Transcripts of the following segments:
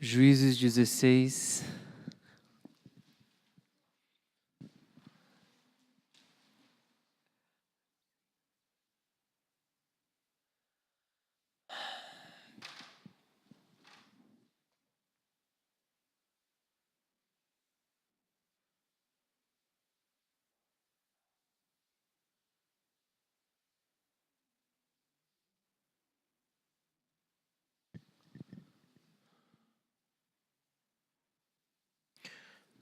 Juízes 16.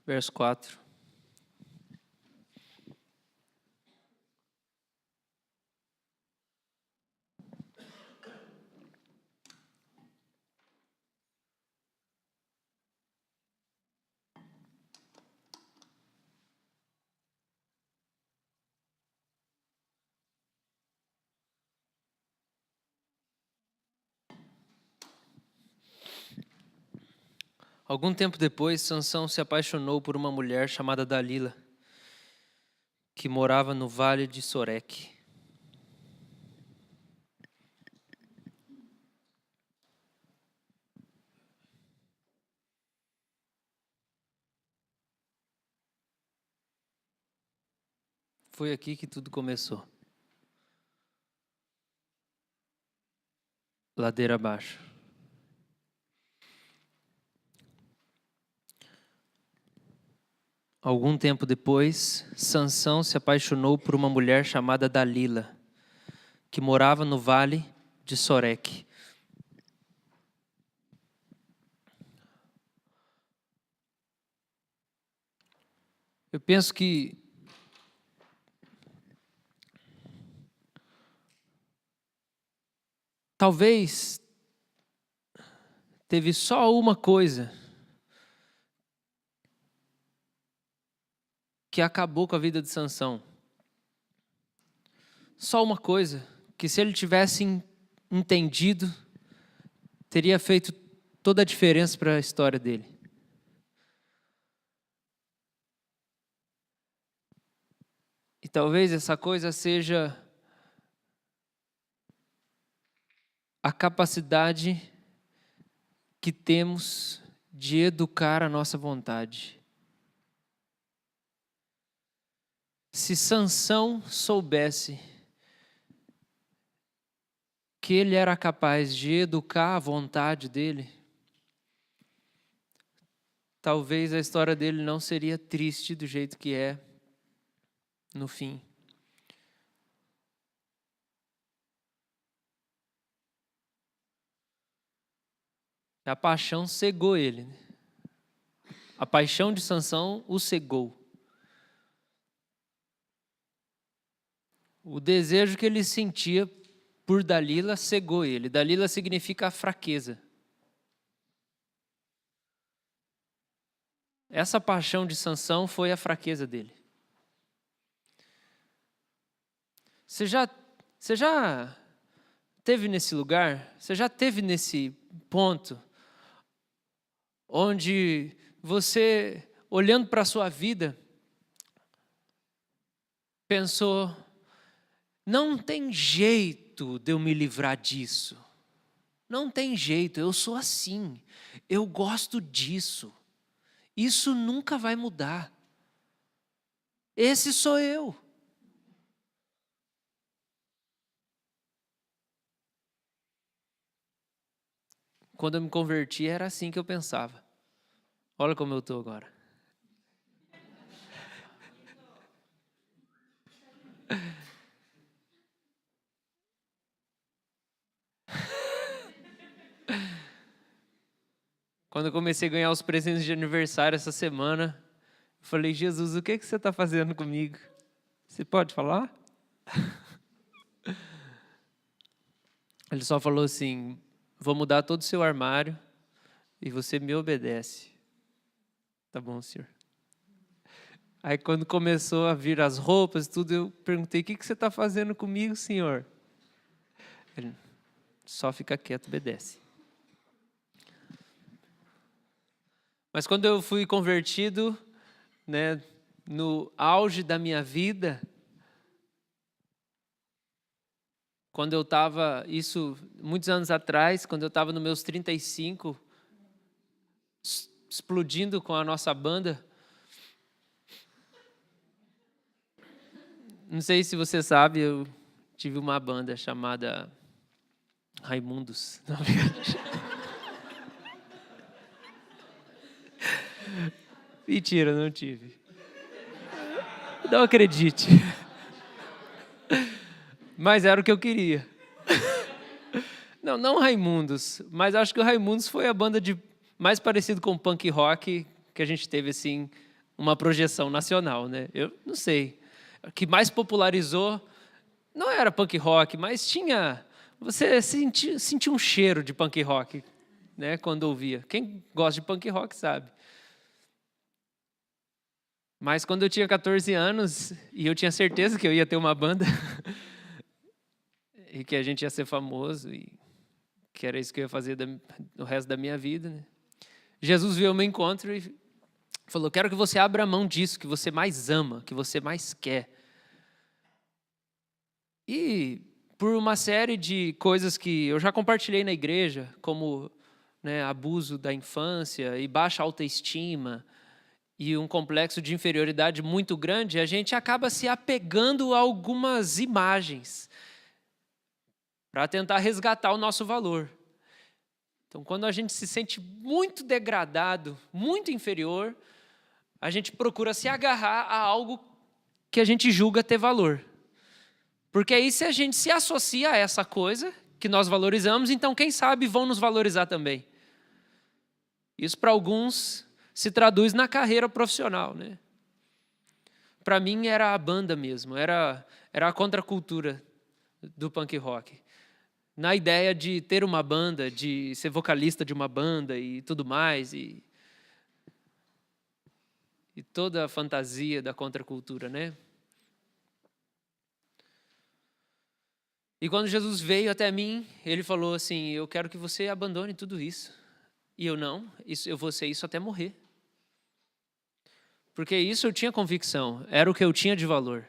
Verso 4. Algum tempo depois, Sansão se apaixonou por uma mulher chamada Dalila, que morava no vale de Soreque. Foi aqui que tudo começou. Ladeira abaixo. Algum tempo depois, Sansão se apaixonou por uma mulher chamada Dalila, que morava no vale de Soreque. Eu penso que talvez teve só uma coisa que acabou com a vida de Sansão. Só uma coisa que, se ele tivesse entendido, teria feito toda a diferença para a história dele. E talvez essa coisa seja a capacidade que temos de educar a nossa vontade. Se Sansão soubesse que ele era capaz de educar a vontade dele, talvez a história dele não seria triste do jeito que é no fim. A paixão cegou ele. A paixão de Sansão o cegou. O desejo que ele sentia por Dalila cegou ele. Dalila significa fraqueza. Essa paixão de Sansão foi a fraqueza dele. Você já esteve nesse lugar? Você já esteve nesse ponto onde você, olhando para a sua vida, pensou: não tem jeito de eu me livrar disso. Não tem jeito, eu sou assim. Eu gosto disso. Isso nunca vai mudar. Esse sou eu. Quando eu me converti, era assim que eu pensava. Olha como eu estou agora. Quando eu comecei a ganhar os presentes de aniversário essa semana, eu falei: Jesus, o que você está fazendo comigo? Você pode falar? Ele só falou assim: vou mudar todo o seu armário e você me obedece. Tá bom, senhor. Aí quando começou a vir as roupas e tudo, eu perguntei: o que você está fazendo comigo, senhor? Ele: só fica quieto, obedece. Mas quando eu fui convertido, né, no auge da minha vida, quando eu estava, isso muitos anos atrás, quando eu estava nos meus 35, explodindo com a nossa banda. Não sei se você sabe, eu tive uma banda chamada Raimundos. Não, mentira, não tive. Não acredite. Mas era o que eu queria. Não Raimundos, mas acho que o Raimundos foi a banda mais parecida com punk rock que a gente teve, assim, uma projeção nacional, né? Eu não sei. O que mais popularizou não era punk rock, mas tinha... Você sentia um cheiro de punk rock, né, quando ouvia. Quem gosta de punk rock sabe. Mas quando eu tinha 14 anos e eu tinha certeza que eu ia ter uma banda e que a gente ia ser famoso e que era isso que eu ia fazer o resto da minha vida, né? Jesus veio ao meu encontro e falou: quero que você abra mão disso que você mais ama, que você mais quer. E por uma série de coisas que eu já compartilhei na igreja, como, né, abuso da infância e baixa autoestima e um complexo de inferioridade muito grande, a gente acaba se apegando a algumas imagens para tentar resgatar o nosso valor. Então, quando a gente se sente muito degradado, muito inferior, a gente procura se agarrar a algo que a gente julga ter valor. Porque aí, se a gente se associa a essa coisa que nós valorizamos, então, quem sabe, vão nos valorizar também. Isso, para alguns, se traduz na carreira profissional, né? Para mim, era a banda mesmo, era a contracultura do punk rock. Na ideia de ter uma banda, de ser vocalista de uma banda e tudo mais, e toda a fantasia da contracultura, né? E quando Jesus veio até mim, ele falou assim: eu quero que você abandone tudo isso. E eu não, eu vou ser isso até morrer. Porque isso eu tinha convicção, era o que eu tinha de valor.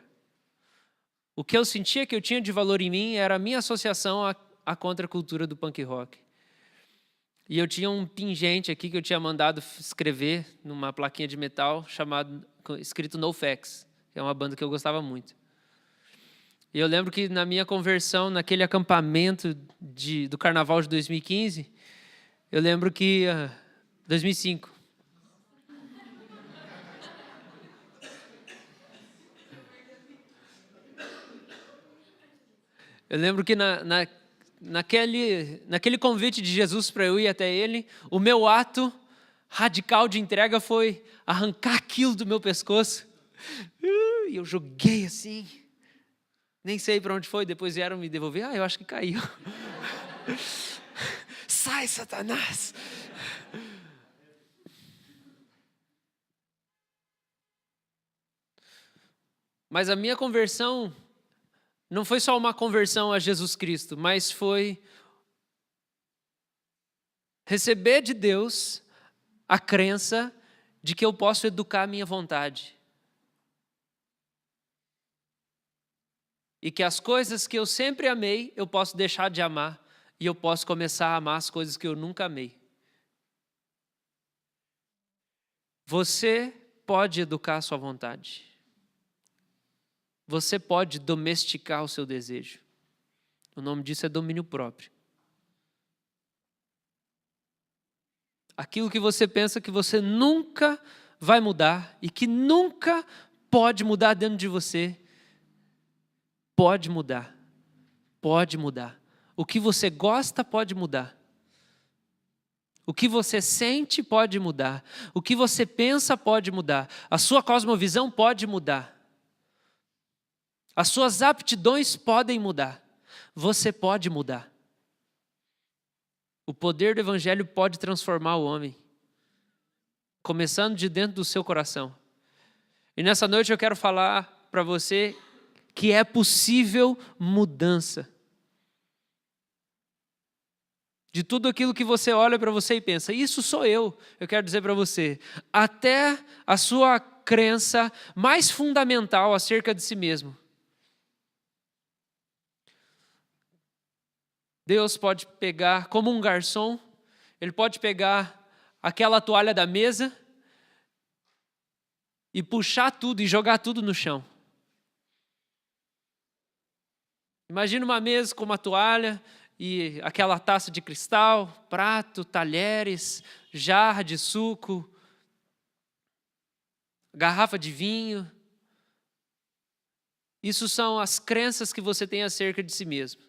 O que eu sentia que eu tinha de valor em mim era a minha associação à contracultura do punk rock. E eu tinha um pingente aqui que eu tinha mandado escrever numa plaquinha de metal, escrito NoFX, que é uma banda que eu gostava muito. E eu lembro que na minha conversão, naquele acampamento do Carnaval de 2015, eu lembro que... 2005. Eu lembro que naquele convite de Jesus para eu ir até ele, o meu ato radical de entrega foi arrancar aquilo do meu pescoço. E eu joguei assim. Nem sei para onde foi, depois vieram me devolver. Eu acho que caiu. Sai, Satanás! Mas a minha conversão não foi só uma conversão a Jesus Cristo, mas foi receber de Deus a crença de que eu posso educar a minha vontade. E que as coisas que eu sempre amei, eu posso deixar de amar. E eu posso começar a amar as coisas que eu nunca amei. Você pode educar a sua vontade. Você pode domesticar o seu desejo. O nome disso é domínio próprio. Aquilo que você pensa que você nunca vai mudar e que nunca pode mudar dentro de você, pode mudar. Pode mudar. O que você gosta pode mudar. O que você sente pode mudar. O que você pensa pode mudar. A sua cosmovisão pode mudar. As suas aptidões podem mudar. Você pode mudar. O poder do Evangelho pode transformar o homem. Começando de dentro do seu coração. E nessa noite eu quero falar para você que é possível mudança. De tudo aquilo que você olha para você e pensa, isso sou eu. Eu quero dizer para você, até a sua crença mais fundamental acerca de si mesmo. Deus pode pegar, como um garçom, Ele pode pegar aquela toalha da mesa e puxar tudo e jogar tudo no chão. Imagina uma mesa com uma toalha e aquela taça de cristal, prato, talheres, jarra de suco, garrafa de vinho. Isso são as crenças que você tem acerca de si mesmo.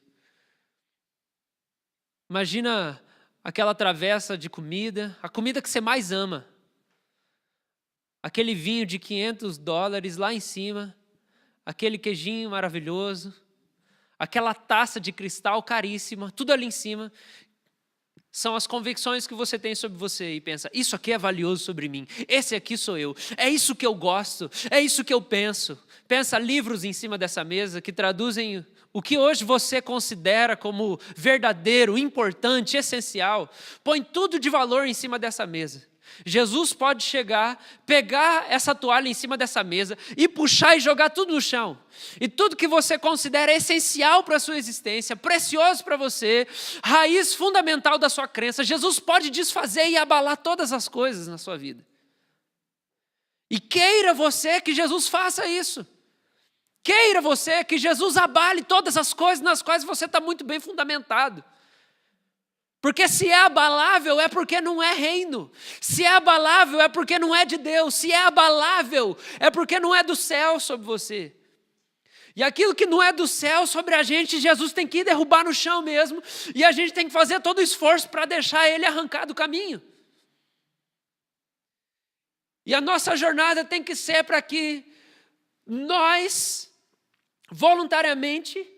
Imagina aquela travessa de comida, a comida que você mais ama. Aquele vinho de $500 lá em cima, aquele queijinho maravilhoso, aquela taça de cristal caríssima, tudo ali em cima. São as convicções que você tem sobre você e pensa, isso aqui é valioso sobre mim, esse aqui sou eu, é isso que eu gosto, é isso que eu penso. Pensa livros em cima dessa mesa que traduzem o que hoje você considera como verdadeiro, importante, essencial. Põe tudo de valor em cima dessa mesa. Jesus pode chegar, pegar essa toalha em cima dessa mesa e puxar e jogar tudo no chão. E tudo que você considera essencial para a sua existência, precioso para você, raiz fundamental da sua crença, Jesus pode desfazer e abalar todas as coisas na sua vida. E queira você que Jesus faça isso. Queira você que Jesus abale todas as coisas nas quais você está muito bem fundamentado. Porque se é abalável é porque não é reino. Se é abalável é porque não é de Deus. Se é abalável é porque não é do céu sobre você. E aquilo que não é do céu sobre a gente, Jesus tem que derrubar no chão mesmo. E a gente tem que fazer todo o esforço para deixar ele arrancar do caminho. E a nossa jornada tem que ser para que nós, voluntariamente,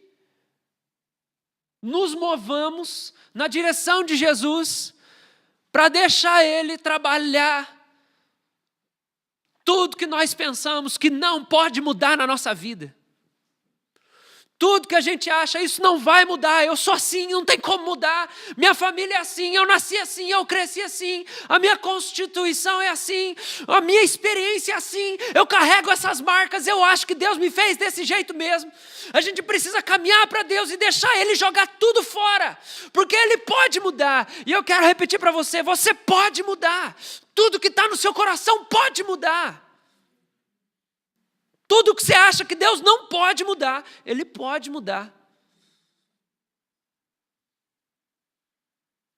nos movamos na direção de Jesus para deixar ele trabalhar tudo que nós pensamos que não pode mudar na nossa vida. Tudo que a gente acha, isso não vai mudar, eu sou assim, não tem como mudar, minha família é assim, eu nasci assim, eu cresci assim, a minha constituição é assim, a minha experiência é assim, eu carrego essas marcas, eu acho que Deus me fez desse jeito mesmo. A gente precisa caminhar para Deus e deixar Ele jogar tudo fora, porque Ele pode mudar. E eu quero repetir para você, você pode mudar, tudo que está no seu coração pode mudar. Tudo que você acha que Deus não pode mudar, Ele pode mudar.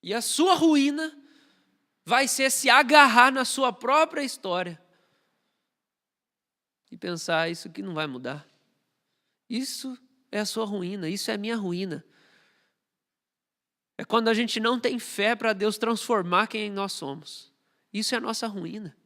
E a sua ruína vai ser se agarrar na sua própria história e pensar, isso aqui não vai mudar. Isso é a sua ruína, isso é a minha ruína. É quando a gente não tem fé para Deus transformar quem nós somos. Isso é a nossa ruína.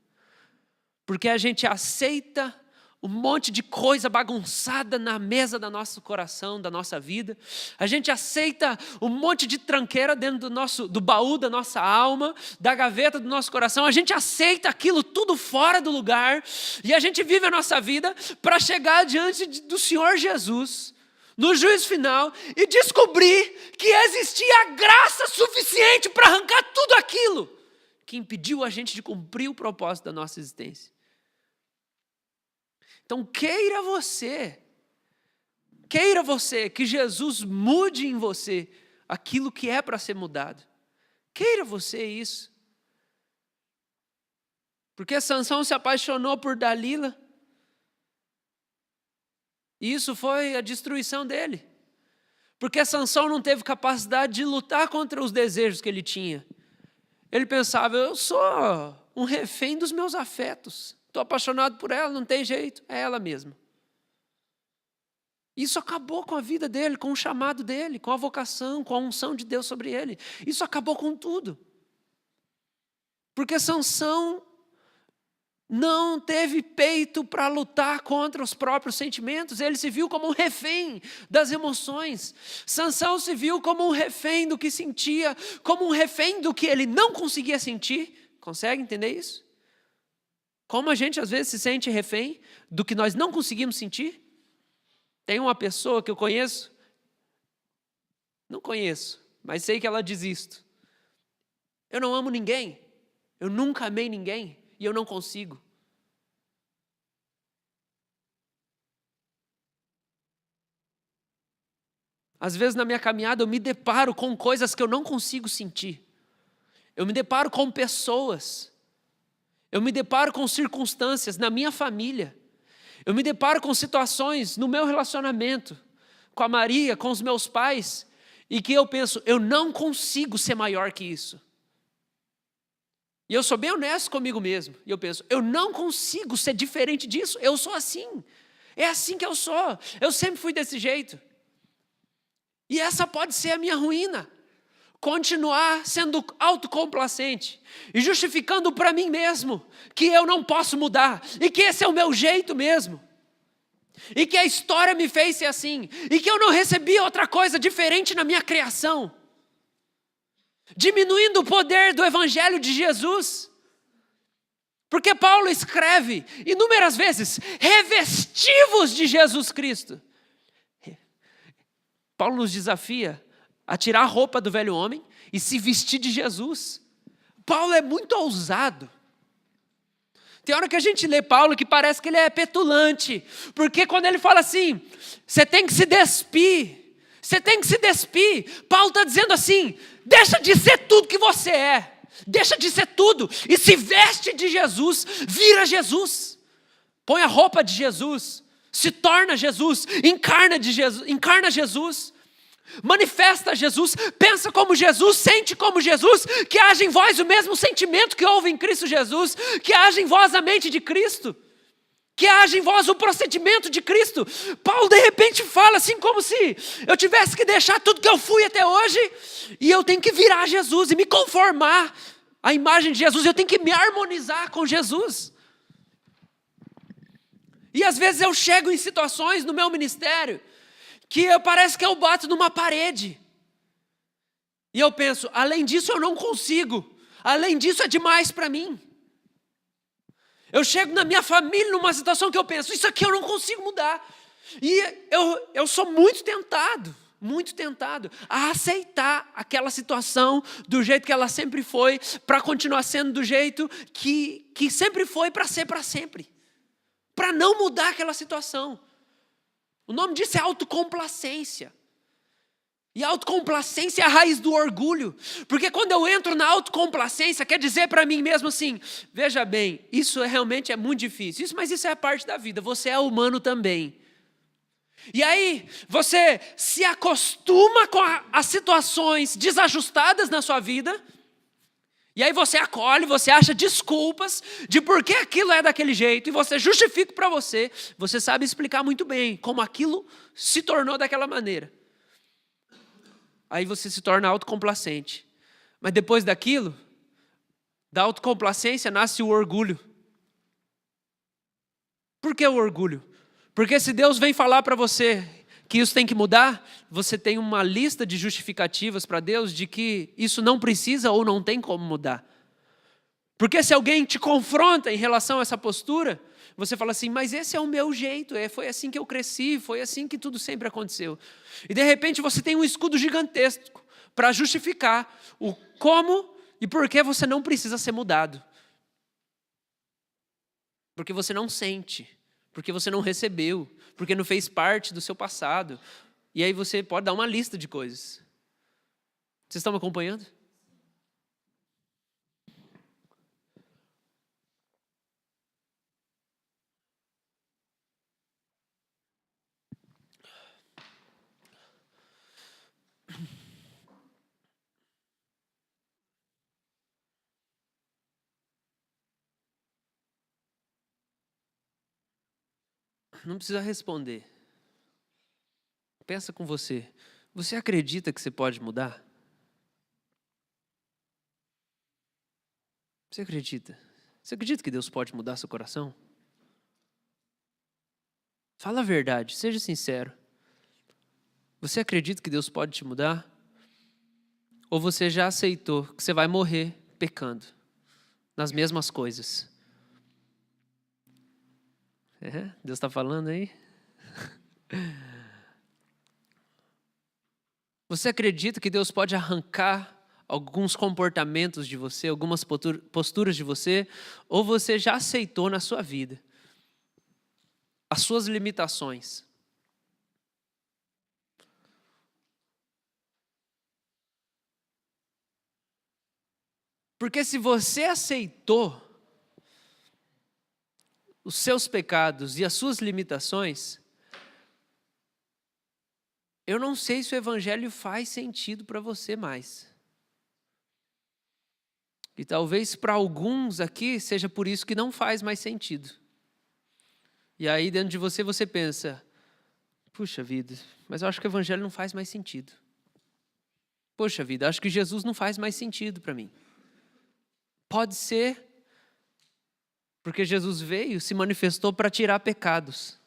Porque a gente aceita um monte de coisa bagunçada na mesa do nosso coração, da nossa vida. A gente aceita um monte de tranqueira dentro do baú da nossa alma, da gaveta do nosso coração. A gente aceita aquilo tudo fora do lugar. E a gente vive a nossa vida para chegar diante do Senhor Jesus, no juízo final, e descobrir que existia graça suficiente para arrancar tudo aquilo que impediu a gente de cumprir o propósito da nossa existência. Então queira você que Jesus mude em você aquilo que é para ser mudado. Queira você isso. Porque Sansão se apaixonou por Dalila. E isso foi a destruição dele. Porque Sansão não teve capacidade de lutar contra os desejos que ele tinha. Ele pensava, eu sou um refém dos meus afetos. Estou apaixonado por ela, não tem jeito, é ela mesma. Isso acabou com a vida dele, com o chamado dele, com a vocação, com a unção de Deus sobre ele. Isso acabou com tudo. Porque Sansão não teve peito para lutar contra os próprios sentimentos. Ele se viu como um refém das emoções. Sansão se viu como um refém do que sentia, como um refém do que ele não conseguia sentir. Consegue entender isso? Como a gente às vezes se sente refém do que nós não conseguimos sentir. Tem uma pessoa que eu conheço, não conheço, mas sei que ela diz isto. Eu não amo ninguém, eu nunca amei ninguém e eu não consigo. Às vezes na minha caminhada eu me deparo com coisas que eu não consigo sentir. Eu me deparo com pessoas. Eu me deparo com circunstâncias na minha família. Eu me deparo com situações no meu relacionamento, com a Maria, com os meus pais, e que eu penso, eu não consigo ser maior que isso. E eu sou bem honesto comigo mesmo. E eu penso, eu não consigo ser diferente disso. Eu sou assim. É assim que eu sou. Eu sempre fui desse jeito. E essa pode ser a minha ruína. Continuar sendo autocomplacente e justificando para mim mesmo que eu não posso mudar e que esse é o meu jeito mesmo. E que a história me fez ser assim. E que eu não recebi outra coisa diferente na minha criação. Diminuindo o poder do Evangelho de Jesus. Porque Paulo escreve inúmeras vezes, revestivos de Jesus Cristo. Paulo nos desafia a tirar a roupa do velho homem e se vestir de Jesus. Paulo é muito ousado. Tem hora que a gente lê Paulo que parece que ele é petulante, porque quando ele fala assim, você tem que se despir, você tem que se despir, Paulo está dizendo assim, deixa de ser tudo que você é, deixa de ser tudo, e se veste de Jesus, vira Jesus, põe a roupa de Jesus, se torna Jesus, encarna Jesus, manifesta Jesus, pensa como Jesus, sente como Jesus, que haja em vós o mesmo sentimento que houve em Cristo Jesus, que haja em vós a mente de Cristo, que haja em vós o procedimento de Cristo. Paulo de repente fala assim como se eu tivesse que deixar tudo que eu fui até hoje, e eu tenho que virar Jesus e me conformar à imagem de Jesus, eu tenho que me harmonizar com Jesus. E às vezes eu chego em situações no meu ministério, que parece que eu bato numa parede. E eu penso, além disso eu não consigo. Além disso é demais para mim. Eu chego na minha família numa situação que eu penso, isso aqui eu não consigo mudar. E eu sou muito tentado a aceitar aquela situação do jeito que ela sempre foi, para continuar sendo do jeito que sempre foi, para ser para sempre. Para não mudar aquela situação. O nome disso é autocomplacência. E a autocomplacência é a raiz do orgulho. Porque quando eu entro na autocomplacência, quer dizer para mim mesmo assim, veja bem, isso realmente é muito difícil, mas isso é parte da vida, você é humano também. E aí, você se acostuma com as situações desajustadas na sua vida, e aí você acolhe, você acha desculpas de por que aquilo é daquele jeito, e você justifica para você, você sabe explicar muito bem como aquilo se tornou daquela maneira. Aí você se torna autocomplacente. Mas depois daquilo, da autocomplacência nasce o orgulho. Por que o orgulho? Porque se Deus vem falar para você que isso tem que mudar, você tem uma lista de justificativas para Deus de que isso não precisa ou não tem como mudar. Porque se alguém te confronta em relação a essa postura, você fala assim, mas esse é o meu jeito, foi assim que eu cresci, foi assim que tudo sempre aconteceu. E de repente você tem um escudo gigantesco para justificar o como e por que você não precisa ser mudado. Porque você não sente, porque você não recebeu, porque não fez parte do seu passado. E aí você pode dar uma lista de coisas. Vocês estão me acompanhando? Não precisa responder. Pensa com você. Você acredita que você pode mudar? Você acredita? Você acredita que Deus pode mudar seu coração? Fala a verdade, seja sincero. Você acredita que Deus pode te mudar? Ou você já aceitou que você vai morrer pecando nas mesmas coisas? Deus está falando aí? Você acredita que Deus pode arrancar alguns comportamentos de você, algumas posturas de você, ou você já aceitou na sua vida as suas limitações? Porque se você aceitou os seus pecados e as suas limitações, eu não sei se o evangelho faz sentido para você mais. E talvez para alguns aqui seja por isso que não faz mais sentido. E aí dentro de você, você pensa, puxa vida, mas eu acho que o evangelho não faz mais sentido. Poxa vida, acho que Jesus não faz mais sentido para mim. Pode ser porque Jesus veio, se manifestou para tirar pecados.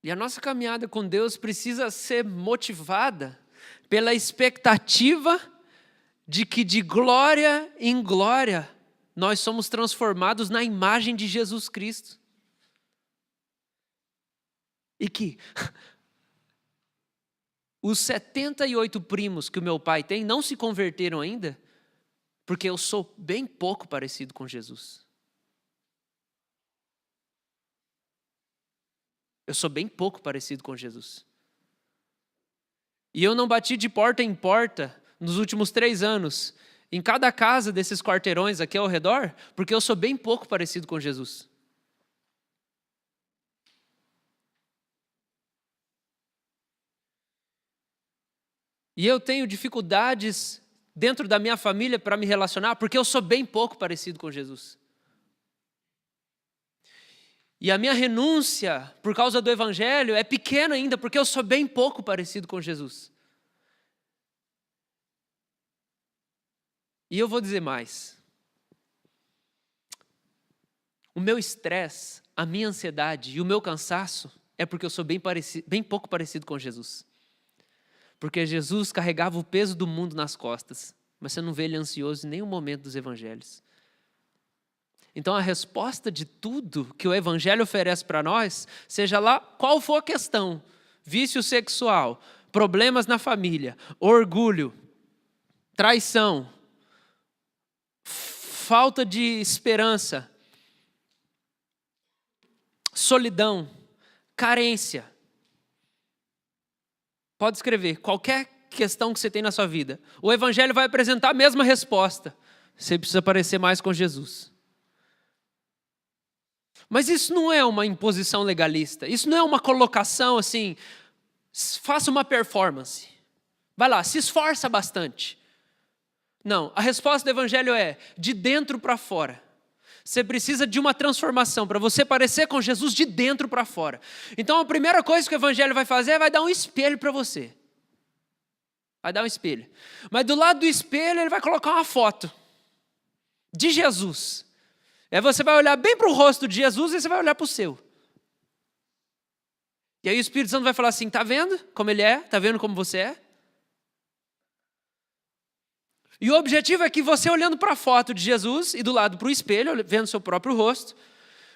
E a nossa caminhada com Deus precisa ser motivada pela expectativa de que de glória em glória nós somos transformados na imagem de Jesus Cristo. E que os 78 primos que o meu pai tem não se converteram ainda, porque eu sou bem pouco parecido com Jesus. Eu sou bem pouco parecido com Jesus. E eu não bati de porta em porta nos últimos 3 anos, em cada casa desses quarteirões aqui ao redor, porque eu sou bem pouco parecido com Jesus. E eu tenho dificuldades dentro da minha família para me relacionar, porque eu sou bem pouco parecido com Jesus. E a minha renúncia por causa do evangelho é pequena ainda, porque eu sou bem pouco parecido com Jesus. E eu vou dizer mais. O meu estresse, a minha ansiedade e o meu cansaço é porque eu sou bem pouco parecido com Jesus. Porque Jesus carregava o peso do mundo nas costas, mas você não vê ele ansioso em nenhum momento dos evangelhos. Então a resposta de tudo que o evangelho oferece para nós, seja lá qual for a questão, vício sexual, problemas na família, orgulho, traição, falta de esperança, solidão, carência. Pode escrever, qualquer questão que você tem na sua vida, o evangelho vai apresentar a mesma resposta. Você precisa parecer mais com Jesus. Mas isso não é uma imposição legalista, isso não é uma colocação assim, faça uma performance. Vai lá, se esforça bastante. Não, a resposta do evangelho é de dentro para fora. Você precisa de uma transformação para você parecer com Jesus de dentro para fora. Então a primeira coisa que o evangelho vai fazer é vai dar um espelho para você. Vai dar um espelho. Mas do lado do espelho ele vai colocar uma foto de Jesus. Aí você vai olhar bem para o rosto de Jesus e você vai olhar para o seu. E aí o Espírito Santo vai falar assim, tá vendo como ele é? Tá vendo como você é? E o objetivo é que você olhando para a foto de Jesus e do lado para o espelho, vendo seu próprio rosto,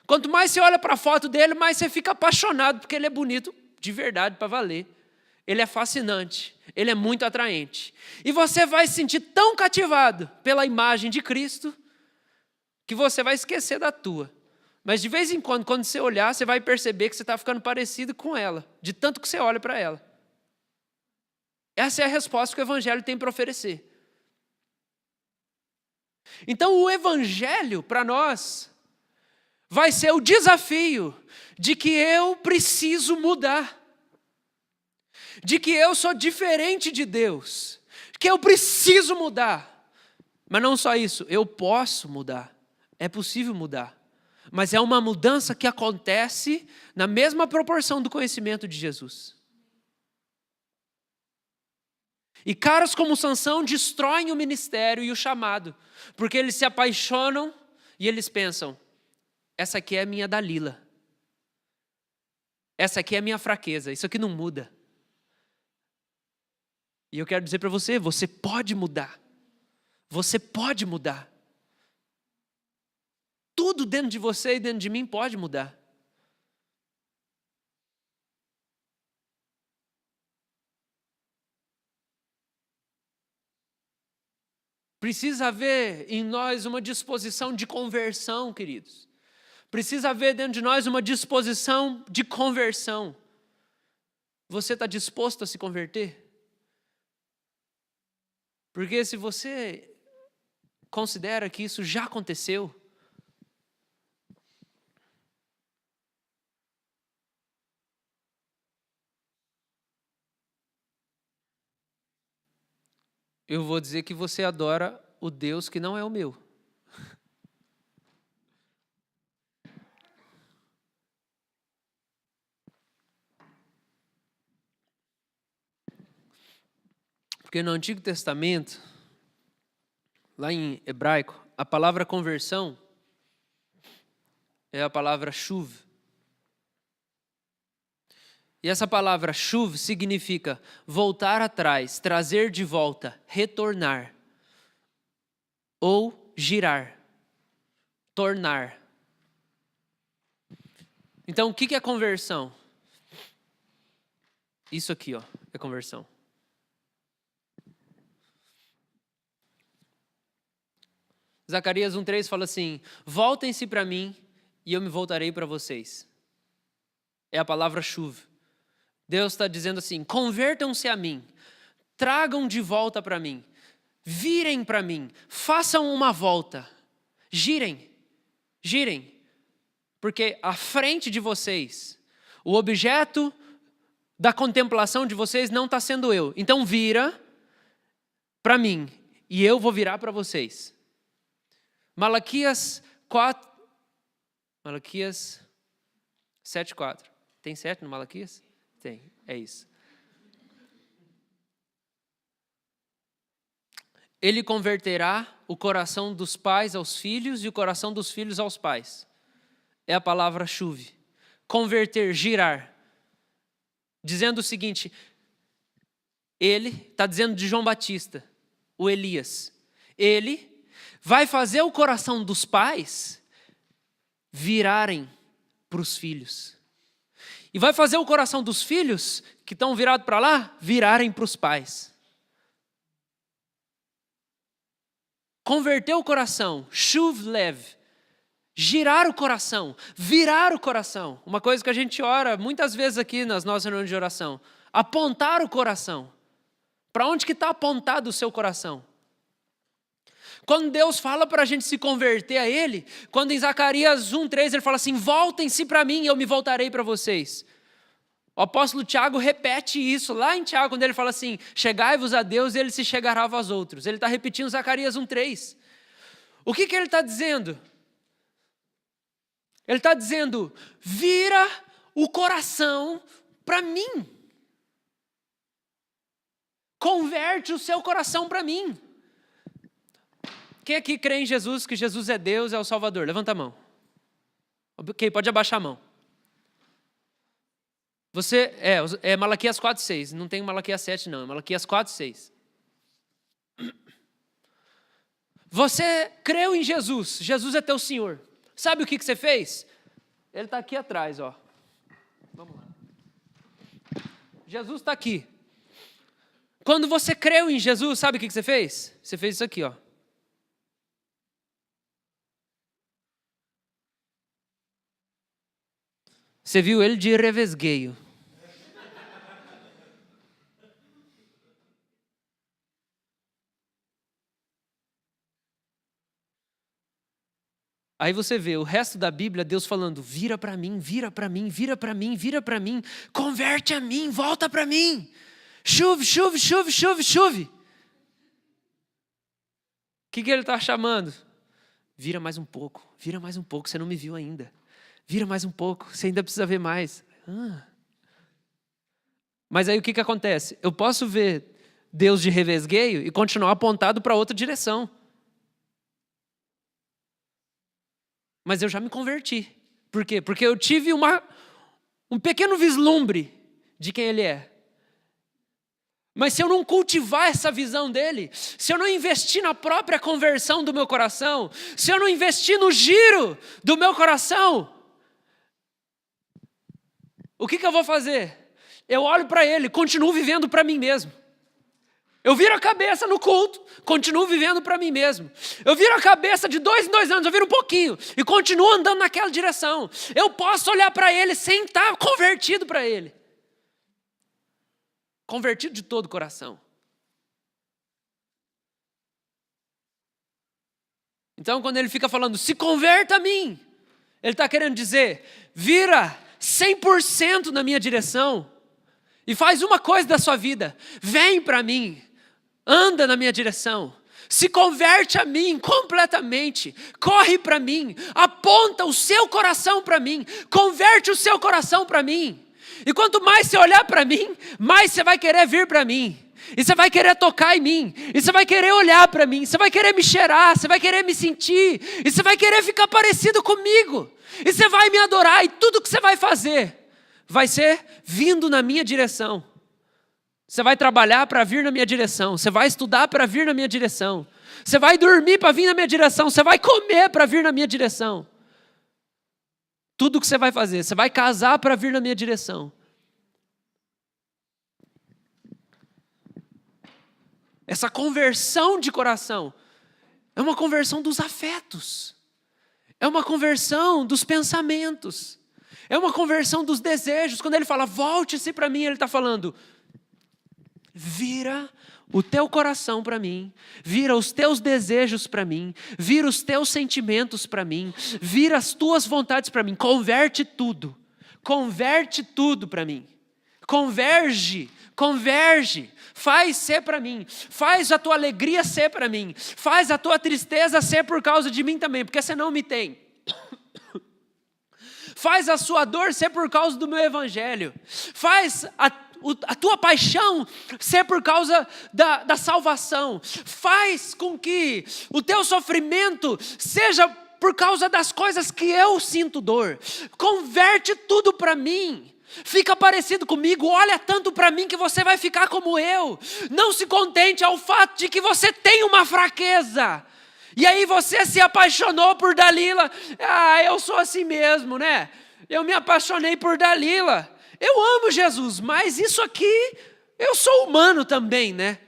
quanto mais você olha para a foto dele, mais você fica apaixonado, porque ele é bonito de verdade para valer. Ele é fascinante, ele é muito atraente. E você vai se sentir tão cativado pela imagem de Cristo, que você vai esquecer da tua. Mas de vez em quando você olhar, você vai perceber que você está ficando parecido com ela, de tanto que você olha para ela. Essa é a resposta que o evangelho tem para oferecer. Então o evangelho para nós vai ser o desafio de que eu preciso mudar. De que eu sou diferente de Deus. Que eu preciso mudar. Mas não só isso, eu posso mudar. É possível mudar. Mas é uma mudança que acontece na mesma proporção do conhecimento de Jesus. E caras como Sansão destroem o ministério e o chamado, porque eles se apaixonam e eles pensam, essa aqui é a minha Dalila. Essa aqui é a minha fraqueza, isso aqui não muda. E eu quero dizer para você, você pode mudar. Você pode mudar. Tudo dentro de você e dentro de mim pode mudar. Precisa haver em nós uma disposição de conversão, queridos. Precisa haver dentro de nós uma disposição de conversão. Você está disposto a se converter? Porque se você considera que isso já aconteceu, eu vou dizer que você adora o Deus que não é o meu. Porque no Antigo Testamento, lá em hebraico, a palavra conversão é a palavra shuv. E essa palavra shuv significa voltar atrás, trazer de volta, retornar. Ou girar, tornar. Então, o que é conversão? Isso aqui, ó, é conversão. Zacarias 1:3 fala assim: voltem-se para mim e eu me voltarei para vocês. É a palavra shuv. Deus está dizendo assim: convertam-se a mim, tragam de volta para mim, virem para mim, façam uma volta, girem, porque à frente de vocês, o objeto da contemplação de vocês não está sendo eu. Então vira para mim e eu vou virar para vocês. Malaquias 7:4. Tem 7 no Malaquias? Tem, é isso. Ele converterá o coração dos pais aos filhos e o coração dos filhos aos pais. É a palavra shuv. Converter, girar. Dizendo o seguinte, ele está dizendo de João Batista, o Elias. Ele vai fazer o coração dos pais virarem para os filhos. E vai fazer o coração dos filhos, que estão virados para lá, virarem para os pais. Converter o coração, shuv lev, girar o coração, virar o coração. Uma coisa que a gente ora muitas vezes aqui nas nossas reuniões de oração. Apontar o coração. Para onde que está apontado o seu coração? Quando Deus fala para a gente se converter a Ele, quando em Zacarias 1:3 Ele fala assim, voltem-se para mim e eu me voltarei para vocês. O apóstolo Tiago repete isso lá em Tiago, quando ele fala assim, chegai-vos a Deus e Ele se chegará a vós outros. Ele está repetindo Zacarias 1:3. O que ele está dizendo? Ele está dizendo, vira o coração para mim. Converte o seu coração para mim. Quem aqui crê em Jesus, que Jesus é Deus, é o Salvador? Levanta a mão. Ok, pode abaixar a mão. Você, é Malaquias 4:6, não tem Malaquias 7 não, é Malaquias 4:6. Você creu em Jesus, Jesus é teu Senhor. Sabe o que você fez? Ele está aqui atrás, ó. Vamos lá. Jesus está aqui. Quando você creu em Jesus, sabe o que você fez? Você fez isso aqui, ó. Você viu ele de revesgueio. Aí você vê o resto da Bíblia, Deus falando, vira para mim, vira para mim, vira para mim, vira para mim, converte a mim, volta para mim. Chuve, chuve, chuve, chuve, chuve. O que ele está chamando? Vira mais um pouco, você não me viu ainda. Vira mais um pouco, você ainda precisa ver mais. Mas aí o que acontece? Eu posso ver Deus de revesgueio e continuar apontado para outra direção. Mas eu já me converti. Por quê? Porque eu tive um pequeno vislumbre de quem Ele é. Mas se eu não cultivar essa visão dele, se eu não investir na própria conversão do meu coração, se eu não investir no giro do meu coração, o que eu vou fazer? Eu olho para ele, continuo vivendo para mim mesmo. Eu viro a cabeça no culto, continuo vivendo para mim mesmo. Eu viro a cabeça de 2 em 2 anos, eu viro um pouquinho e continuo andando naquela direção. Eu posso olhar para ele sem estar convertido para ele. Convertido de todo o coração. Então, quando ele fica falando, se converta a mim, ele está querendo dizer, vira 100% na minha direção e faz uma coisa da sua vida, vem para mim, anda na minha direção, se converte a mim completamente, corre para mim, aponta o seu coração para mim, converte o seu coração para mim. E quanto mais você olhar para mim, mais você vai querer vir para mim. E você vai querer tocar em mim, e você vai querer olhar para mim, você vai querer me cheirar, você vai querer me sentir, e você vai querer ficar parecido comigo, e você vai me adorar, e tudo que você vai fazer vai ser vindo na minha direção. Você vai trabalhar para vir na minha direção, você vai estudar para vir na minha direção, você vai dormir para vir na minha direção, você vai comer para vir na minha direção. Tudo que você vai fazer, você vai casar para vir na minha direção. Essa conversão de coração é uma conversão dos afetos, é uma conversão dos pensamentos, é uma conversão dos desejos. Quando ele fala, volte-se para mim, ele está falando, vira o teu coração para mim, vira os teus desejos para mim, vira os teus sentimentos para mim, vira as tuas vontades para mim, converte tudo para mim, converge, faz ser para mim, faz a tua alegria ser para mim, faz a tua tristeza ser por causa de mim também, porque você não me tem. Faz a sua dor ser por causa do meu evangelho, faz a tua paixão ser por causa da salvação, faz com que o teu sofrimento seja por causa das coisas que eu sinto dor, converte tudo para mim. Fica parecido comigo, olha tanto para mim que você vai ficar como eu. Não se contente ao fato de que você tem uma fraqueza. E aí você se apaixonou por Dalila. Eu sou assim mesmo, né? Eu me apaixonei por Dalila. Eu amo Jesus, mas isso aqui, eu sou humano também, né?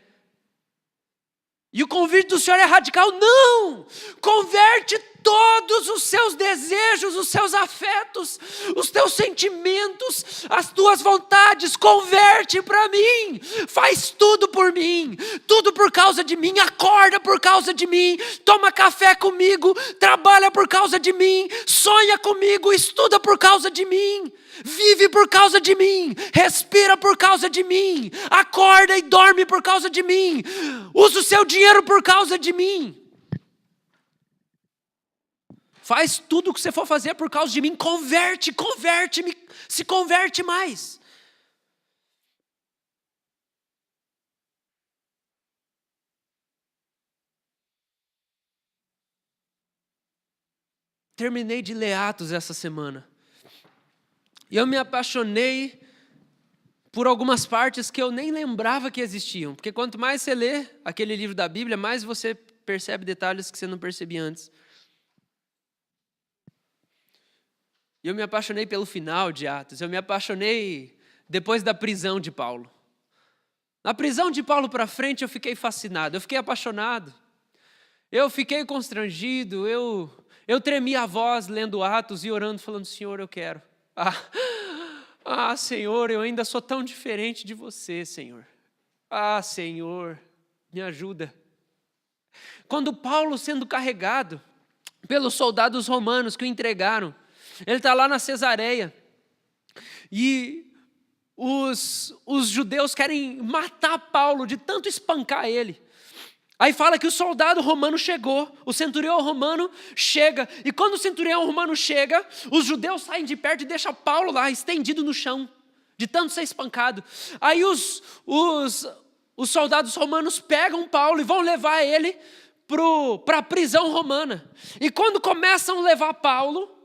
E o convite do Senhor é radical. Não! Converte todos os seus desejos, os seus afetos, os teus sentimentos, as tuas vontades, converte para mim, faz tudo por mim, tudo por causa de mim, acorda por causa de mim, toma café comigo, trabalha por causa de mim, sonha comigo, estuda por causa de mim, vive por causa de mim, respira por causa de mim, acorda e dorme por causa de mim, usa o seu dinheiro por causa de mim. Faz tudo o que você for fazer por causa de mim, converte-me, se converte mais. Terminei de ler Atos essa semana. E eu me apaixonei por algumas partes que eu nem lembrava que existiam. Porque quanto mais você lê aquele livro da Bíblia, mais você percebe detalhes que você não percebia antes. E eu me apaixonei pelo final de Atos. Eu me apaixonei depois da prisão de Paulo. Na prisão de Paulo para frente eu fiquei fascinado. Eu fiquei apaixonado. Eu fiquei constrangido. Eu tremi a voz lendo Atos e orando, falando, Senhor, eu quero. Senhor, eu ainda sou tão diferente de você, Senhor. Senhor, me ajuda. Quando Paulo sendo carregado pelos soldados romanos que o entregaram, ele está lá na Cesareia e os judeus querem matar Paulo de tanto espancar ele. Aí fala que o soldado romano chegou, o centurião romano chega, e quando o centurião romano chega, os judeus saem de perto e deixam Paulo lá, estendido no chão, de tanto ser espancado. Aí os soldados romanos pegam Paulo e vão levar ele para a prisão romana. E quando começam a levar Paulo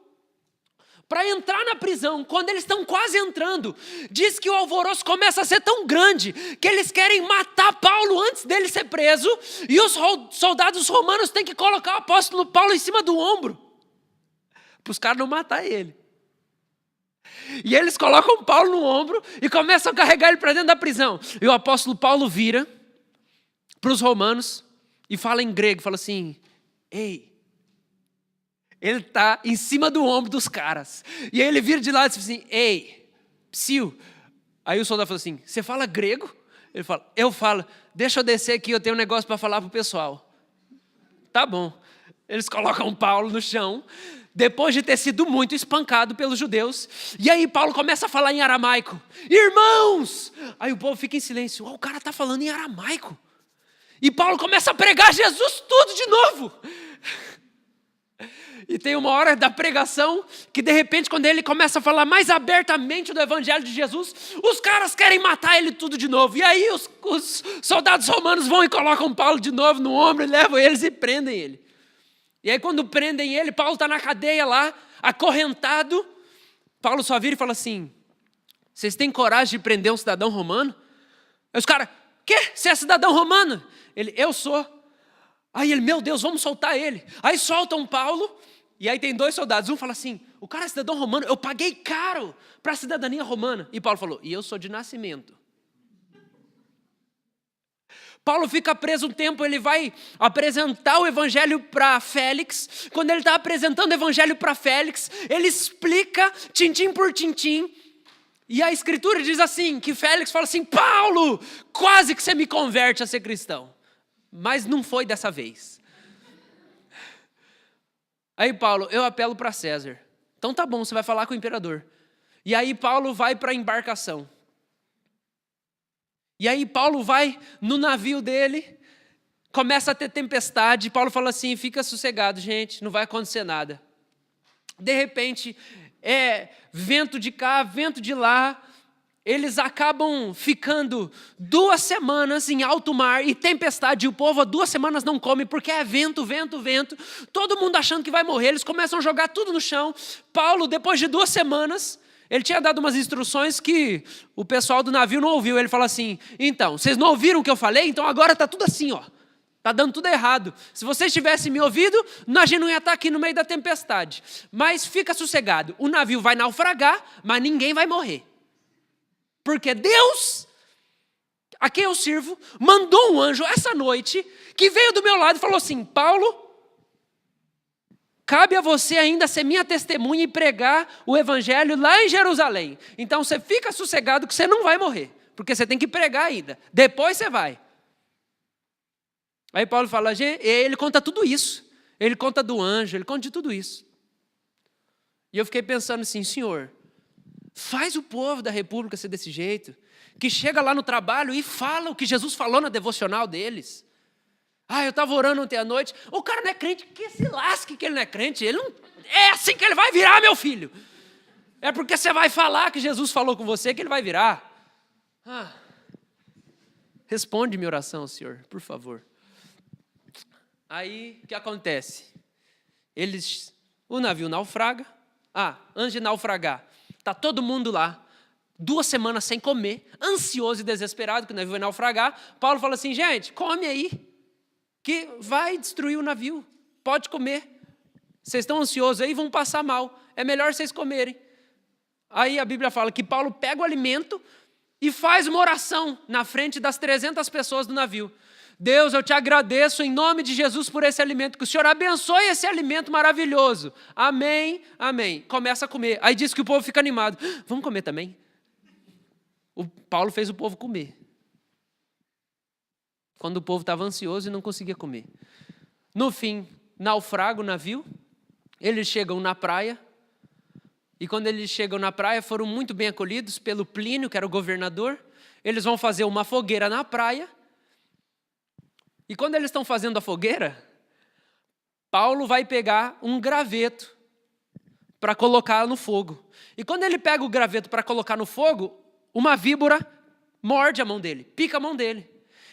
para entrar na prisão, quando eles estão quase entrando, diz que o alvoroço começa a ser tão grande que eles querem matar Paulo antes dele ser preso, e os soldados romanos têm que colocar o apóstolo Paulo em cima do ombro, para os caras não matar ele. E eles colocam Paulo no ombro e começam a carregar ele para dentro da prisão. E o apóstolo Paulo vira para os romanos e fala em grego, fala assim, ei, ele está em cima do ombro dos caras. E aí ele vira de lado e diz assim, ei, psiu. Aí o soldado fala assim, você fala grego? Ele fala, eu falo, deixa eu descer aqui, eu tenho um negócio para falar para o pessoal. Tá bom. Eles colocam Paulo no chão, depois de ter sido muito espancado pelos judeus. E aí Paulo começa a falar em aramaico. Irmãos! Aí o povo fica em silêncio. O cara está falando em aramaico. E Paulo começa a pregar Jesus tudo de novo. E tem uma hora da pregação que de repente quando ele começa a falar mais abertamente do evangelho de Jesus, os caras querem matar ele tudo de novo. E aí os soldados romanos vão e colocam Paulo de novo no ombro e levam eles e prendem ele. E aí quando prendem ele, Paulo está na cadeia lá, acorrentado. Paulo só vira e fala assim, vocês têm coragem de prender um cidadão romano? Aí os caras, quê? Você é cidadão romano? Ele, eu sou. Aí ele, meu Deus, vamos soltar ele. Aí soltam Paulo, e aí tem 2 soldados. Um fala assim, o cara é cidadão romano, eu paguei caro para a cidadania romana. E Paulo falou, e eu sou de nascimento. Paulo fica preso um tempo, ele vai apresentar o evangelho para Félix. Quando ele está apresentando o evangelho para Félix, ele explica tintim por tintim. E a escritura diz assim, que Félix fala assim, Paulo, quase que você me converte a ser cristão. Mas não foi dessa vez. Aí Paulo, eu apelo para César. Então tá bom, você vai falar com o imperador. E aí Paulo vai para a embarcação. E aí Paulo vai no navio dele, começa a ter tempestade. Paulo fala assim, fica sossegado, gente, não vai acontecer nada. De repente, vento de cá, vento de lá. Eles acabam ficando 2 semanas em alto mar e tempestade. E o povo há 2 semanas não come porque é vento, vento, vento. Todo mundo achando que vai morrer. Eles começam a jogar tudo no chão. Paulo, depois de 2 semanas, ele tinha dado umas instruções que o pessoal do navio não ouviu. Ele fala assim, então, vocês não ouviram o que eu falei? Então agora está tudo assim, ó. Está dando tudo errado. Se vocês tivessem me ouvido, a gente não ia estar aqui no meio da tempestade. Mas fica sossegado. O navio vai naufragar, mas ninguém vai morrer. Porque Deus, a quem eu sirvo, mandou um anjo essa noite, que veio do meu lado e falou assim, Paulo, cabe a você ainda ser minha testemunha e pregar o evangelho lá em Jerusalém. Então você fica sossegado que você não vai morrer, porque você tem que pregar ainda. Depois você vai. Aí Paulo fala, ele conta tudo isso. Ele conta do anjo, ele conta de tudo isso. E eu fiquei pensando assim, Senhor, faz o povo da república ser desse jeito, que chega lá no trabalho e fala o que Jesus falou na devocional deles. Eu estava orando ontem à noite, o cara não é crente, que se lasque que ele não é crente, ele não, é assim que ele vai virar, meu filho. É porque você vai falar que Jesus falou com você que ele vai virar. Responde minha oração, Senhor, por favor. Aí, o que acontece? O navio naufraga, antes de naufragar, está todo mundo lá, 2 semanas sem comer, ansioso e desesperado, que o navio vai naufragar. Paulo fala assim, gente, come aí, que vai destruir o navio, pode comer. Vocês estão ansiosos aí, vão passar mal, é melhor vocês comerem. Aí a Bíblia fala que Paulo pega o alimento e faz uma oração na frente das 300 pessoas do navio. Deus, eu te agradeço em nome de Jesus por esse alimento, que o Senhor abençoe esse alimento maravilhoso. Amém, amém. Começa a comer. Aí diz que o povo fica animado. Vamos comer também? O Paulo fez o povo comer. Quando o povo estava ansioso e não conseguia comer. No fim, naufraga o navio. Eles chegam na praia. E quando eles chegam na praia, foram muito bem acolhidos pelo Plínio, que era o governador. Eles vão fazer uma fogueira na praia. E quando eles estão fazendo a fogueira, Paulo vai pegar um graveto para colocar no fogo. E quando ele pega o graveto para colocar no fogo, uma víbora morde a mão dele, pica a mão dele.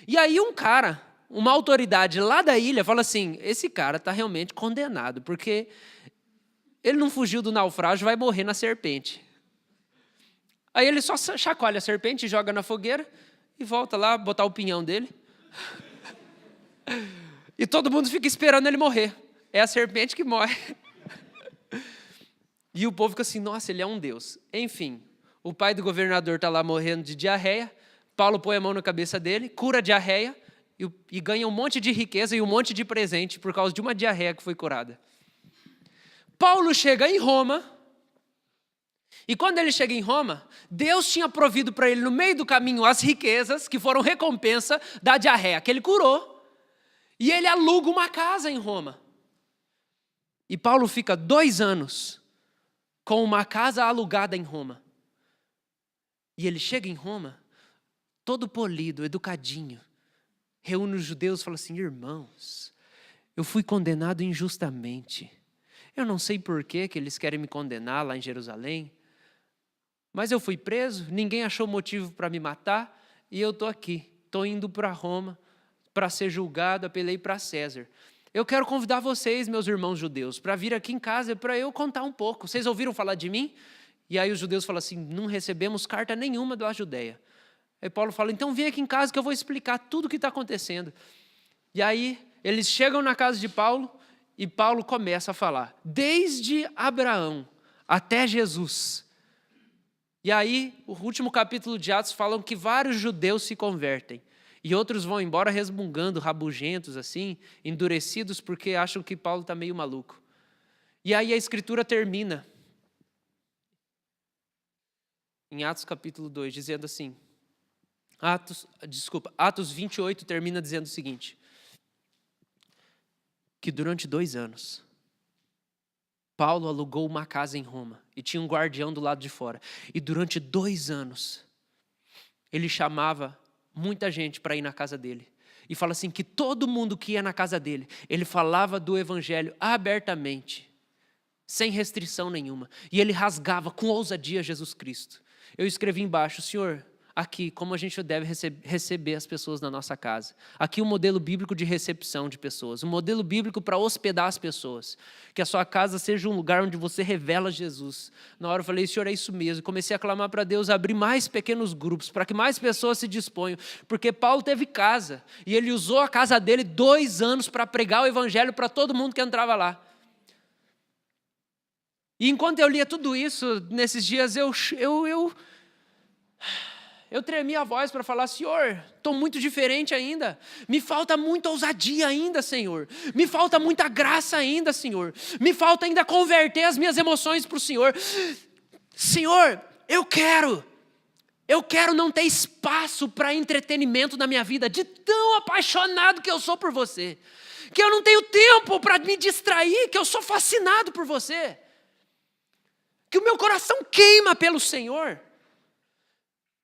E aí um cara, uma autoridade lá da ilha, fala assim, esse cara está realmente condenado, porque ele não fugiu do naufrágio, vai morrer na serpente. Aí ele só chacoalha a serpente, joga na fogueira e volta lá botar o pinhão dele. E todo mundo fica esperando ele morrer. É a serpente que morre. E o povo fica assim, nossa, ele é um Deus. Enfim, o pai do governador está lá morrendo de diarreia. Paulo põe a mão na cabeça dele, cura a diarreia e ganha um monte de riqueza e um monte de presente por causa de uma diarreia que foi curada. Paulo chega em Roma, e quando ele chega em Roma, Deus tinha provido para ele no meio do caminho as riquezas que foram recompensa da diarreia que ele curou, e ele aluga uma casa em Roma. E Paulo fica 2 anos com uma casa alugada em Roma. E ele chega em Roma, todo polido, educadinho, reúne os judeus e fala assim: irmãos, eu fui condenado injustamente. Eu não sei por que eles querem me condenar lá em Jerusalém, mas eu fui preso, ninguém achou motivo para me matar, e eu estou aqui, estou indo para Roma para ser julgado, apelei para César. Eu quero convidar vocês, meus irmãos judeus, para vir aqui em casa para eu contar um pouco. Vocês ouviram falar de mim? E aí os judeus falam assim: não recebemos carta nenhuma da Judeia. Aí Paulo fala: então vem aqui em casa que eu vou explicar tudo o que está acontecendo. E aí eles chegam na casa de Paulo e Paulo começa a falar, desde Abraão até Jesus. E aí o último capítulo de Atos falam que vários judeus se convertem. E outros vão embora resmungando, rabugentos assim, endurecidos porque acham que Paulo está meio maluco. E aí a escritura termina em Atos capítulo 2, dizendo assim, Atos 28 termina dizendo o seguinte, que durante 2 anos, Paulo alugou uma casa em Roma e tinha um guardião do lado de fora. E durante 2 anos, ele chamava muita gente para ir na casa dele. E fala assim, que todo mundo que ia na casa dele, ele falava do evangelho abertamente, sem restrição nenhuma. E ele rasgava com ousadia Jesus Cristo. Eu escrevi embaixo, Senhor, aqui, como a gente deve receber as pessoas na nossa casa. Aqui um modelo bíblico de recepção de pessoas, um modelo bíblico para hospedar as pessoas. Que a sua casa seja um lugar onde você revela Jesus. Na hora eu falei, Senhor, é isso mesmo. Comecei a clamar para Deus abrir mais pequenos grupos, para que mais pessoas se disponham. Porque Paulo teve casa, e ele usou a casa dele 2 anos para pregar o evangelho para todo mundo que entrava lá. E enquanto eu lia tudo isso, nesses dias eu tremi a voz para falar, Senhor, estou muito diferente ainda. Me falta muita ousadia ainda, Senhor. Me falta muita graça ainda, Senhor. Me falta ainda converter as minhas emoções para o Senhor. Senhor, eu quero não ter espaço para entretenimento na minha vida, de tão apaixonado que eu sou por você. Que eu não tenho tempo para me distrair, que eu sou fascinado por você. Que o meu coração queima pelo Senhor.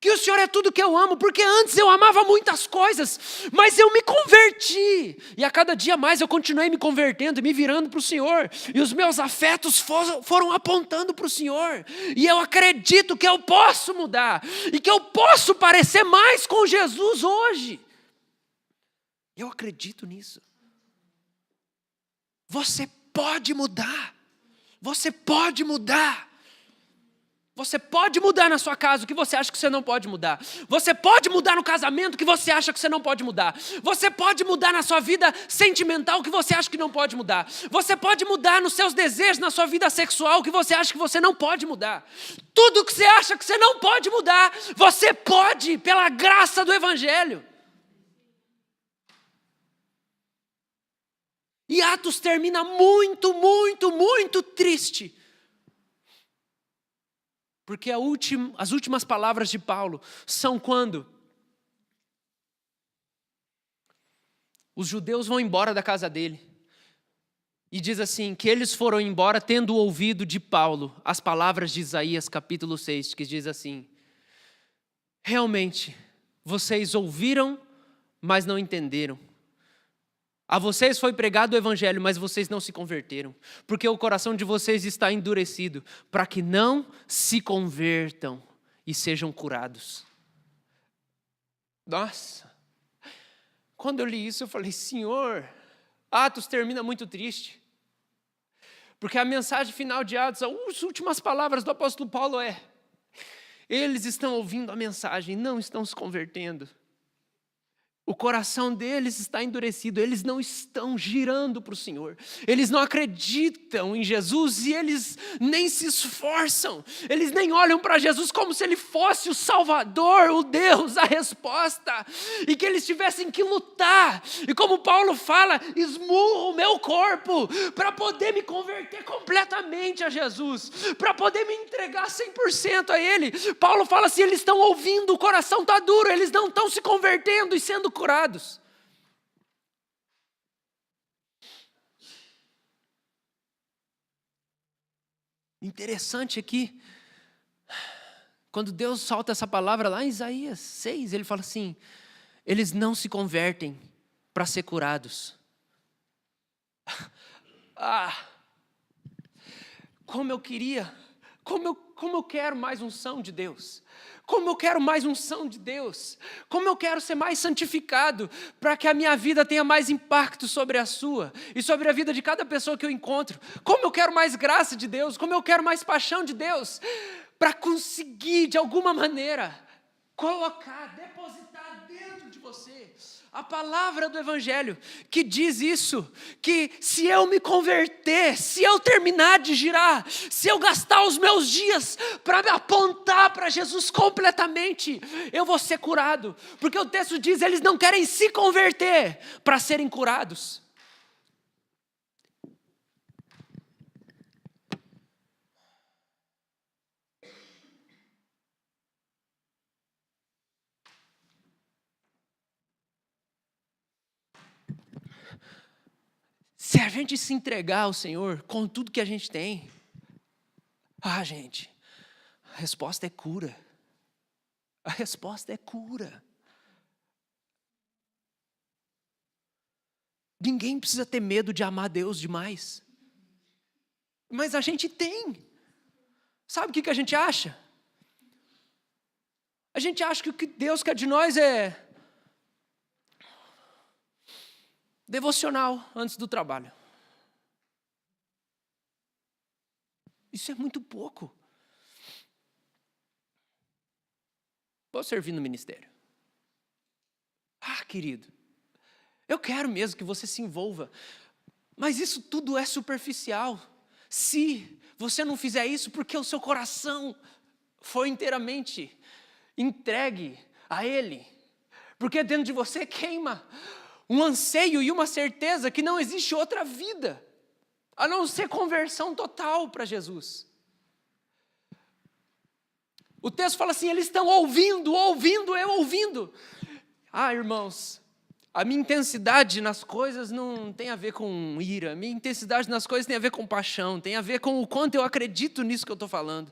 Que o Senhor é tudo que eu amo, porque antes eu amava muitas coisas, mas eu me converti. E a cada dia mais eu continuei me convertendo e me virando para o Senhor. E os meus afetos foram apontando para o Senhor. E eu acredito que eu posso mudar. E que eu posso parecer mais com Jesus hoje. Eu acredito nisso. Você pode mudar. Você pode mudar. Você pode mudar na sua casa o que você acha que você não pode mudar. Você pode mudar no casamento o que você acha que você não pode mudar. Você pode mudar na sua vida sentimental o que você acha que não pode mudar. Você pode mudar nos seus desejos, na sua vida sexual o que você acha que você não pode mudar. Tudo que você acha que você não pode mudar, você pode pela graça do Evangelho. E Atos termina muito, muito, muito triste. Porque as últimas palavras de Paulo são quando os judeus vão embora da casa dele. E diz assim, que eles foram embora tendo ouvido de Paulo as palavras de Isaías capítulo 6, que diz assim, realmente, vocês ouviram, mas não entenderam. A vocês foi pregado o evangelho, mas vocês não se converteram, porque o coração de vocês está endurecido, para que não se convertam e sejam curados. Nossa, quando eu li isso eu falei, Senhor, Atos termina muito triste, porque a mensagem final de Atos, as últimas palavras do apóstolo Paulo eles estão ouvindo a mensagem, não estão se convertendo. O coração deles está endurecido, eles não estão girando para o Senhor. Eles não acreditam em Jesus e eles nem se esforçam. Eles nem olham para Jesus como se Ele fosse o Salvador, o Deus, a resposta. E que eles tivessem que lutar. E como Paulo fala, esmurro o meu corpo para poder me converter completamente a Jesus. Para poder me entregar 100% a Ele. Paulo fala assim, eles estão ouvindo, o coração está duro, eles não estão se convertendo e sendo curados. Interessante aqui, quando Deus solta essa palavra lá em Isaías 6, Ele fala assim, eles não se convertem para ser curados. Como eu queria, como eu quero mais unção de Deus. Como eu quero mais unção de Deus. Como eu quero ser mais santificado para que a minha vida tenha mais impacto sobre a sua e sobre a vida de cada pessoa que eu encontro. Como eu quero mais graça de Deus. Como eu quero mais paixão de Deus para conseguir, de alguma maneira, colocar, depositar dentro de você a palavra do Evangelho, que diz isso, que se eu me converter, se eu terminar de girar, se eu gastar os meus dias para me apontar para Jesus completamente, eu vou ser curado, porque o texto diz, eles não querem se converter para serem curados. Se a gente se entregar ao Senhor com tudo que a gente tem, gente, a resposta é cura. A resposta é cura. Ninguém precisa ter medo de amar Deus demais. Mas a gente tem. Sabe o que a gente acha? A gente acha que o que Deus quer de nós é devocional antes do trabalho. Isso é muito pouco. Vou servir no ministério. Querido, eu quero mesmo que você se envolva, mas isso tudo é superficial. Se você não fizer isso porque o seu coração foi inteiramente entregue a Ele, porque dentro de você queima um anseio e uma certeza que não existe outra vida, a não ser conversão total para Jesus. O texto fala assim, eles estão ouvindo, eu ouvindo. Irmãos, a minha intensidade nas coisas não tem a ver com ira, a minha intensidade nas coisas tem a ver com paixão, tem a ver com o quanto eu acredito nisso que eu estou falando.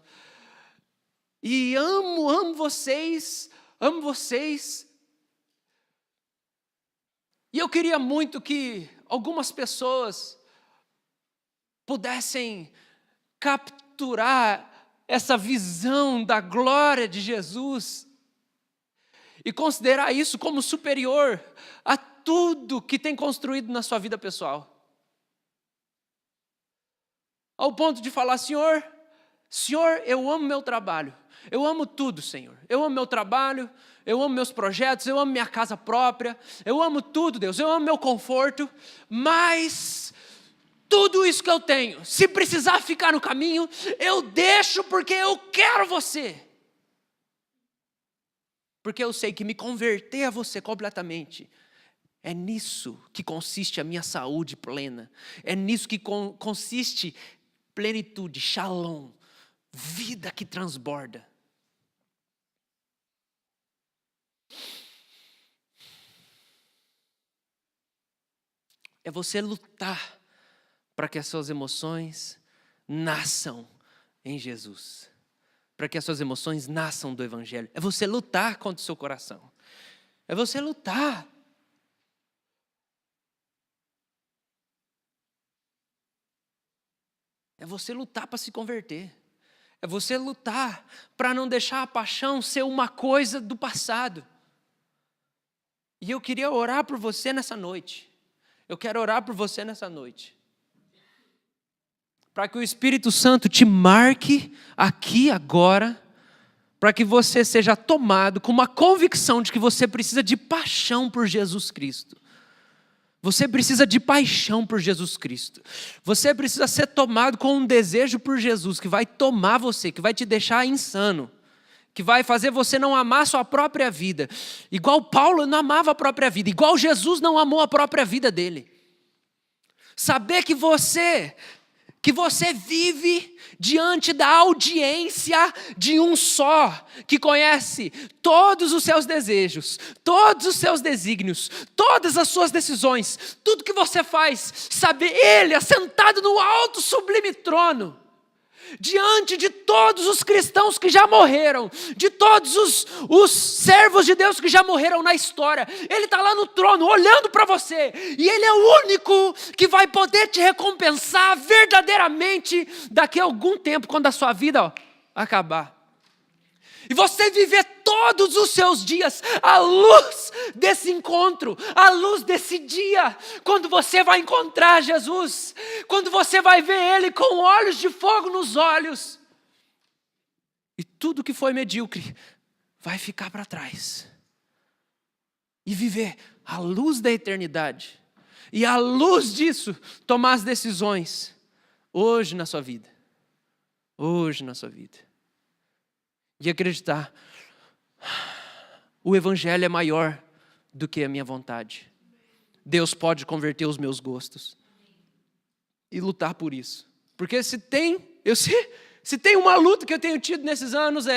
E amo vocês. E eu queria muito que algumas pessoas pudessem capturar essa visão da glória de Jesus e considerar isso como superior a tudo que tem construído na sua vida pessoal. Ao ponto de falar, Senhor, eu amo meu trabalho. Eu amo tudo, Senhor. Eu amo meu trabalho, eu amo meus projetos, eu amo minha casa própria, eu amo tudo, Deus, eu amo meu conforto, mas tudo isso que eu tenho, se precisar ficar no caminho, eu deixo porque eu quero você. Porque eu sei que me converter a você completamente, é nisso que consiste a minha saúde plena, é nisso que consiste plenitude, shalom, vida que transborda. É você lutar para que as suas emoções nasçam em Jesus. Para que as suas emoções nasçam do Evangelho. É você lutar contra o seu coração. É você lutar. É você lutar para se converter. É você lutar para não deixar a paixão ser uma coisa do passado. E eu queria orar por você nessa noite. Eu quero orar por você nessa noite. Para que o Espírito Santo te marque aqui agora, para que você seja tomado com uma convicção de que você precisa de paixão por Jesus Cristo. Você precisa de paixão por Jesus Cristo. Você precisa ser tomado com um desejo por Jesus, que vai tomar você, que vai te deixar insano, que vai fazer você não amar a sua própria vida. Igual Paulo não amava a própria vida, igual Jesus não amou a própria vida dele. Saber que você vive diante da audiência de um só, que conhece todos os seus desejos, todos os seus desígnios, todas as suas decisões, tudo que você faz, saber Ele assentado no alto sublime trono, diante de todos os cristãos que já morreram, de todos os servos de Deus que já morreram na história. Ele está lá no trono, olhando para você, e Ele é o único que vai poder te recompensar verdadeiramente daqui a algum tempo, quando a sua vida acabar. E você viver todos os seus dias à luz desse encontro, à luz desse dia, quando você vai encontrar Jesus, quando você vai ver Ele com olhos de fogo nos olhos. E tudo que foi medíocre vai ficar para trás. E viver à luz da eternidade. E à luz disso, tomar as decisões hoje na sua vida. Hoje na sua vida. E acreditar, o Evangelho é maior do que a minha vontade. Deus pode converter os meus gostos. E lutar por isso. Porque se tem uma luta que eu tenho tido nesses anos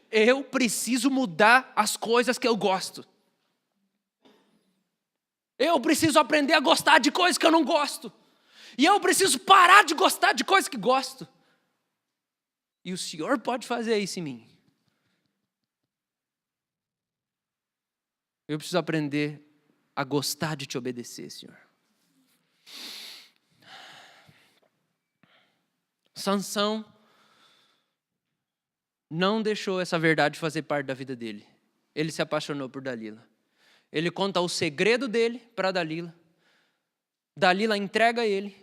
eu preciso mudar as coisas que eu gosto. Eu preciso aprender a gostar de coisas que eu não gosto. E eu preciso parar de gostar de coisas que gosto. E o Senhor pode fazer isso em mim. Eu preciso aprender a gostar de te obedecer, Senhor. Sansão não deixou essa verdade fazer parte da vida dele. Ele se apaixonou por Dalila. Ele conta o segredo dele para Dalila. Dalila entrega ele.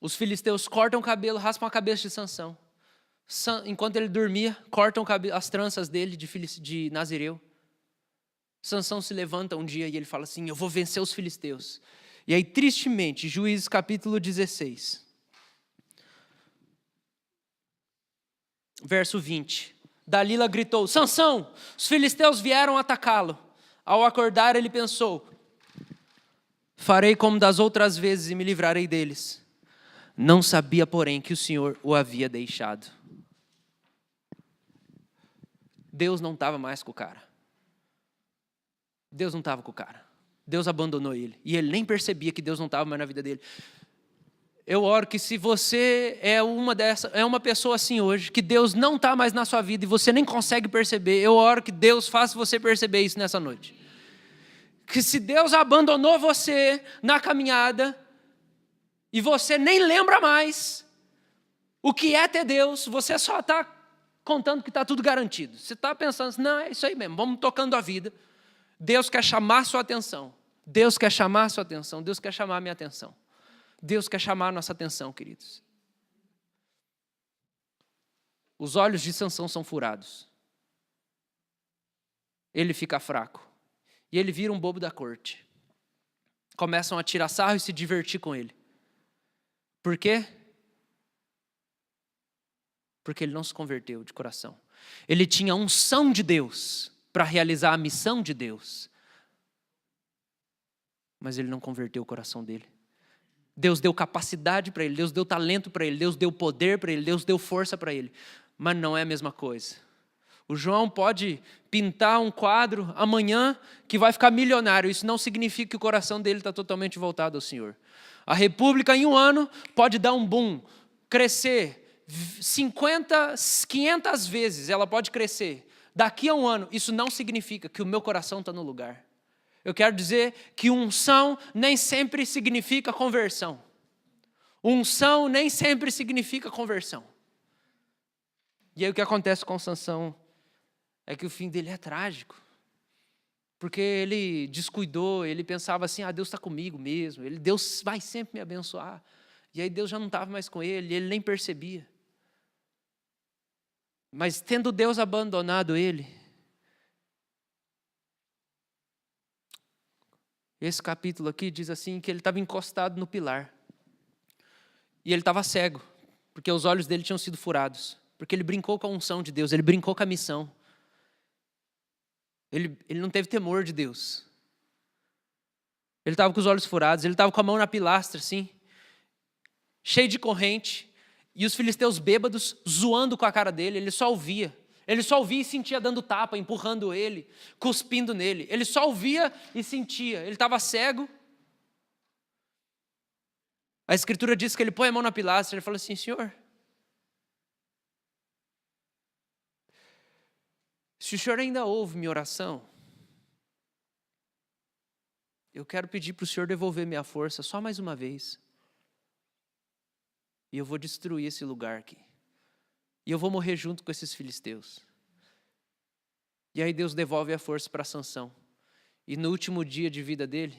Os filisteus cortam o cabelo, raspam a cabeça de Sansão. Enquanto ele dormia, cortam as tranças dele de Nazireu. Sansão se levanta um dia e ele fala assim: eu vou vencer os filisteus. E aí, tristemente, Juízes capítulo 16. Verso 20. Dalila gritou: Sansão, os filisteus vieram atacá-lo. Ao acordar, ele pensou: farei como das outras vezes e me livrarei deles. Não sabia, porém, que o Senhor o havia deixado. Deus não estava mais com o cara. Deus não estava com o cara. Deus abandonou ele. E ele nem percebia que Deus não estava mais na vida dele. Eu oro que se você é uma pessoa assim hoje, que Deus não está mais na sua vida e você nem consegue perceber, eu oro que Deus faça você perceber isso nessa noite. Que se Deus abandonou você na caminhada e você nem lembra mais o que é ter Deus, você só está contando que está tudo garantido. Você está pensando assim, não, é isso aí mesmo, vamos tocando a vida. Deus quer chamar a sua atenção. Deus quer chamar a sua atenção. Deus quer chamar a minha atenção. Deus quer chamar a nossa atenção, queridos. Os olhos de Sansão são furados. Ele fica fraco. E ele vira um bobo da corte. Começam a tirar sarro e se divertir com ele. Por quê? Porque ele não se converteu de coração. Ele tinha a unção de Deus para realizar a missão de Deus. Mas ele não converteu o coração dele. Deus deu capacidade para ele, Deus deu talento para ele, Deus deu poder para ele, Deus deu força para ele. Mas não é a mesma coisa. O João pode pintar um quadro amanhã que vai ficar milionário. Isso não significa que o coração dele está totalmente voltado ao Senhor. A República em um ano pode dar um boom, crescer 500 vezes, ela pode crescer. Daqui a um ano, isso não significa que o meu coração está no lugar. Eu quero dizer que unção nem sempre significa conversão. Unção nem sempre significa conversão. E aí o que acontece com Sansão é que o fim dele é trágico. Porque ele descuidou, ele pensava assim, Deus está comigo mesmo, Deus vai sempre me abençoar. E aí Deus já não estava mais com ele nem percebia. Mas tendo Deus abandonado ele, esse capítulo aqui diz assim que ele estava encostado no pilar. E ele estava cego, porque os olhos dele tinham sido furados. Porque ele brincou com a unção de Deus, ele brincou com a missão. Ele não teve temor de Deus. Ele estava com os olhos furados, ele estava com a mão na pilastra, assim, cheio de corrente. E os filisteus bêbados zoando com a cara dele, ele só ouvia. Ele só ouvia e sentia dando tapa, empurrando ele, cuspindo nele. Ele só ouvia e sentia. Ele estava cego. A Escritura diz que ele põe a mão na pilastra e ele fala assim: Senhor, se o Senhor ainda ouve minha oração, eu quero pedir para o Senhor devolver minha força só mais uma vez. E eu vou destruir esse lugar aqui. E eu vou morrer junto com esses filisteus. E aí Deus devolve a força para Sansão. E no último dia de vida dele,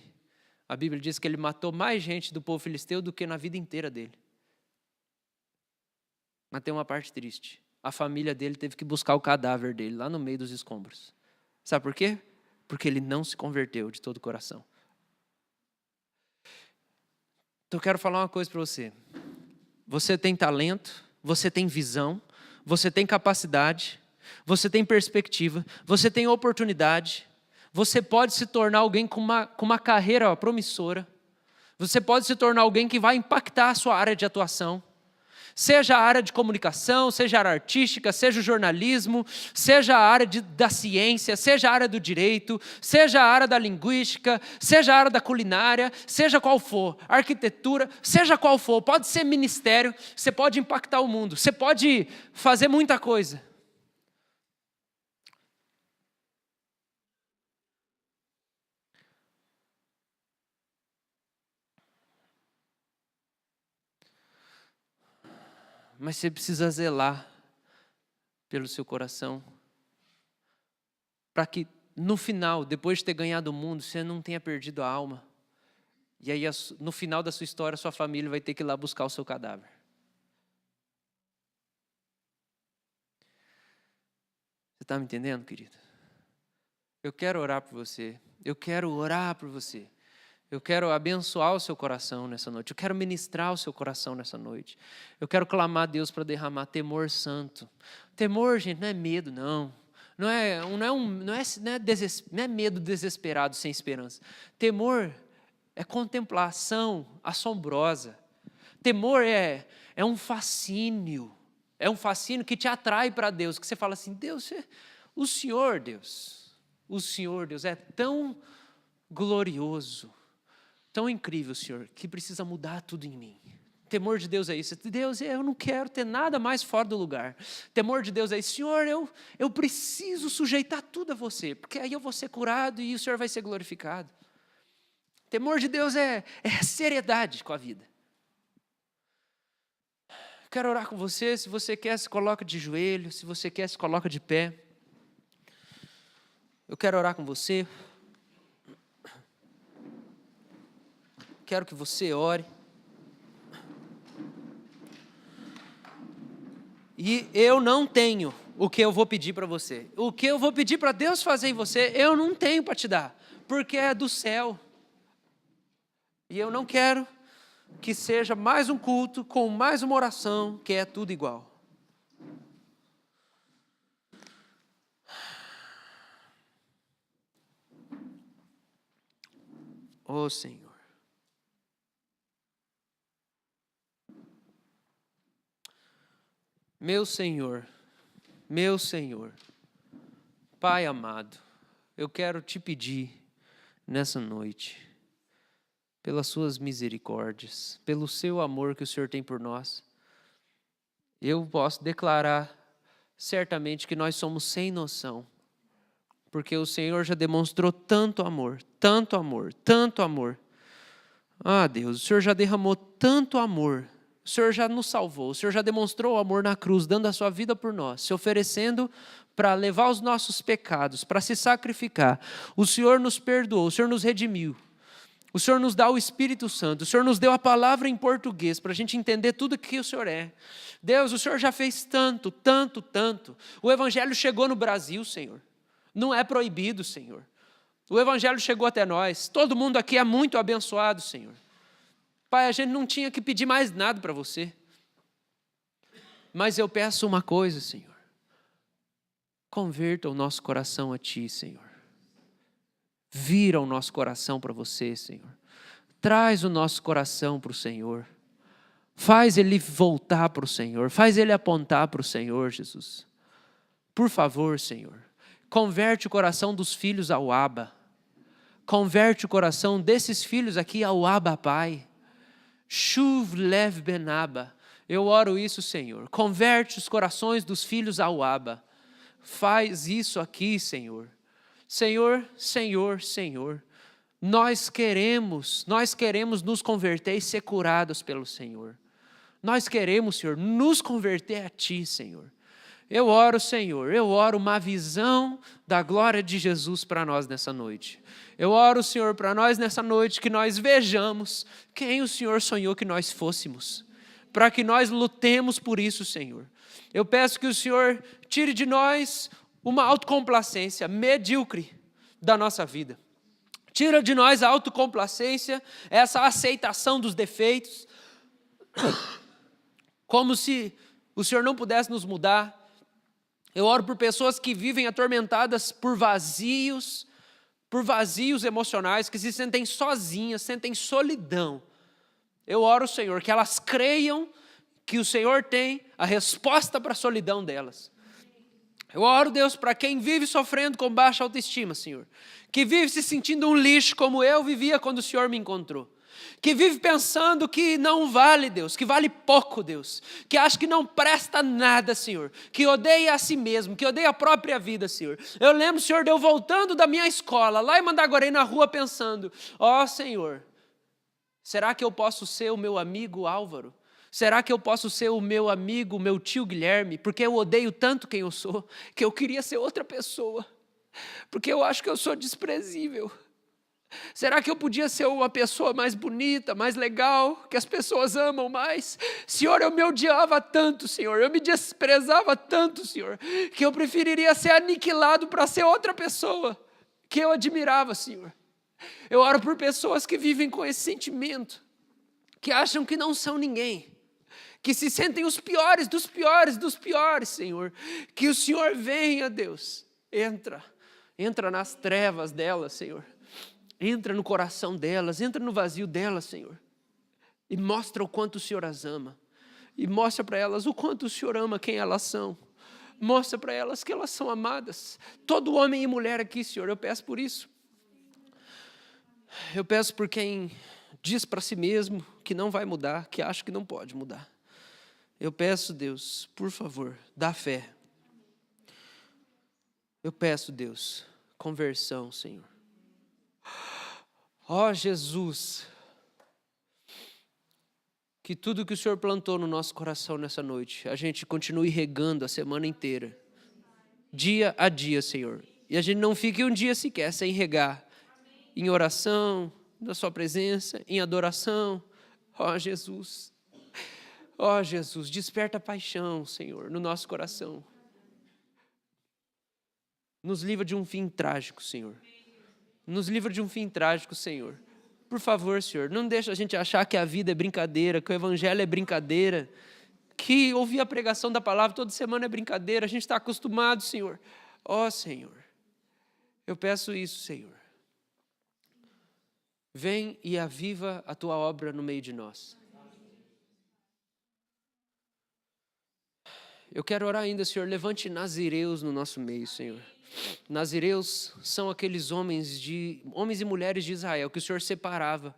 a Bíblia diz que ele matou mais gente do povo filisteu do que na vida inteira dele. Mas tem uma parte triste. A família dele teve que buscar o cadáver dele lá no meio dos escombros. Sabe por quê? Porque ele não se converteu de todo o coração. Então eu quero falar uma coisa para você. Você tem talento, você tem visão, você tem capacidade, você tem perspectiva, você tem oportunidade, você pode se tornar alguém com uma carreira promissora, você pode se tornar alguém que vai impactar a sua área de atuação, seja a área de comunicação, seja a área artística, seja o jornalismo, seja a área da ciência, seja a área do direito, seja a área da linguística, seja a área da culinária, seja qual for, arquitetura, seja qual for, pode ser ministério, você pode impactar o mundo, você pode fazer muita coisa. Mas você precisa zelar pelo seu coração, para que no final, depois de ter ganhado o mundo, você não tenha perdido a alma. E aí, no final da sua história, sua família vai ter que ir lá buscar o seu cadáver. Você está me entendendo, querido? Eu quero orar por você. Eu quero orar por você. Eu quero abençoar o seu coração nessa noite. Eu quero ministrar o seu coração nessa noite. Eu quero clamar a Deus para derramar temor santo. Temor, gente, não é medo, não. Não é medo desesperado, sem esperança. Temor é contemplação assombrosa. Temor é um fascínio. É um fascínio que te atrai para Deus. Que você fala assim, Deus, o Senhor Deus é tão glorioso, tão incrível, Senhor, que precisa mudar tudo em mim. Temor de Deus é isso. Deus, eu não quero ter nada mais fora do lugar. Temor de Deus é isso. Senhor, eu preciso sujeitar tudo a você, porque aí eu vou ser curado e o Senhor vai ser glorificado. Temor de Deus é seriedade com a vida. Quero orar com você. Se você quer, se coloca de joelho. Se você quer, se coloca de pé. Eu quero orar com você. Quero que você ore. E eu não tenho o que eu vou pedir para você. O que eu vou pedir para Deus fazer em você, eu não tenho para te dar, porque é do céu. E eu não quero que seja mais um culto com mais uma oração, que é tudo igual. Ó Senhor. Meu Senhor, Pai amado, eu quero te pedir nessa noite, pelas suas misericórdias, pelo seu amor que o Senhor tem por nós, eu posso declarar certamente que nós somos sem noção, porque o Senhor já demonstrou tanto amor, tanto amor, tanto amor. Ah, Deus, o Senhor já derramou tanto amor. O Senhor já nos salvou, o Senhor já demonstrou o amor na cruz, dando a sua vida por nós, se oferecendo para levar os nossos pecados, para se sacrificar. O Senhor nos perdoou, o Senhor nos redimiu. O Senhor nos dá o Espírito Santo, o Senhor nos deu a palavra em português para a gente entender tudo que o Senhor é. Deus, o Senhor já fez tanto, tanto, tanto. O Evangelho chegou no Brasil, Senhor. Não é proibido, Senhor. O Evangelho chegou até nós. Todo mundo aqui é muito abençoado, Senhor. Pai, a gente não tinha que pedir mais nada para você. Mas eu peço uma coisa, Senhor. Converta o nosso coração a Ti, Senhor. Vira o nosso coração para você, Senhor. Traz o nosso coração para o Senhor. Faz ele voltar para o Senhor. Faz ele apontar para o Senhor, Jesus. Por favor, Senhor. Converte o coração dos filhos ao Abba. Converte o coração desses filhos aqui ao Abba, Pai. Shuv lev ben Abba. Eu oro isso, Senhor. Converte os corações dos filhos ao Abba. Faz isso aqui, Senhor. Senhor, Senhor, Senhor, nós queremos nos converter e ser curados pelo Senhor. Nós queremos, Senhor, nos converter a Ti, Senhor. Eu oro, Senhor, uma visão da glória de Jesus para nós nessa noite. Eu oro, Senhor, para nós nessa noite que nós vejamos quem o Senhor sonhou que nós fôssemos, para que nós lutemos por isso, Senhor. Eu peço que o Senhor tire de nós uma autocomplacência medíocre da nossa vida. Tira de nós a autocomplacência, essa aceitação dos defeitos, como se o Senhor não pudesse nos mudar. Eu oro por pessoas que vivem atormentadas por vazios emocionais, que se sentem sozinhas, sentem solidão. Eu oro, Senhor, que elas creiam que o Senhor tem a resposta para a solidão delas. Eu oro, Deus, para quem vive sofrendo com baixa autoestima, Senhor. Que vive se sentindo um lixo como eu vivia quando o Senhor me encontrou. Que vive pensando que não vale, Deus, que vale pouco, Deus. Que acha que não presta nada, Senhor. Que odeia a si mesmo, que odeia a própria vida, Senhor. Eu lembro, Senhor, de eu voltando da minha escola, lá em Mandaguarei, na rua, pensando, Senhor, será que eu posso ser o meu amigo Álvaro? Será que eu posso ser o meu amigo, o meu tio Guilherme? Porque eu odeio tanto quem eu sou, que eu queria ser outra pessoa. Porque eu acho que eu sou desprezível. Será que eu podia ser uma pessoa mais bonita, mais legal, que as pessoas amam mais? Senhor, eu me odiava tanto, Senhor, eu me desprezava tanto, Senhor, que eu preferiria ser aniquilado para ser outra pessoa que eu admirava, Senhor. Eu oro por pessoas que vivem com esse sentimento, que acham que não são ninguém, que se sentem os piores dos piores dos piores, Senhor. Que o Senhor venha, Deus, entra nas trevas delas, Senhor. Entra no coração delas, entra no vazio delas, Senhor. E mostra o quanto o Senhor as ama. E mostra para elas o quanto o Senhor ama quem elas são. Mostra para elas que elas são amadas. Todo homem e mulher aqui, Senhor, eu peço por isso. Eu peço por quem diz para si mesmo que não vai mudar, que acha que não pode mudar. Eu peço, Deus, por favor, dá fé. Eu peço, Deus, conversão, Senhor. Jesus, que tudo que o Senhor plantou no nosso coração nessa noite, a gente continue regando a semana inteira, dia a dia, Senhor. E a gente não fique um dia sequer sem regar, em oração, na sua presença, em adoração. Jesus. Jesus, desperta a paixão, Senhor, no nosso coração. Nos livra de um fim trágico, Senhor. Nos livra de um fim trágico, Senhor. Por favor, Senhor, não deixa a gente achar que a vida é brincadeira, que o Evangelho é brincadeira, que ouvir a pregação da palavra toda semana é brincadeira. A gente está acostumado, Senhor. Senhor, eu peço isso, Senhor. Vem e aviva a Tua obra no meio de nós. Eu quero orar ainda, Senhor, levante nazireus no nosso meio, Senhor. Nazireus são aqueles homens e mulheres de Israel que o Senhor separava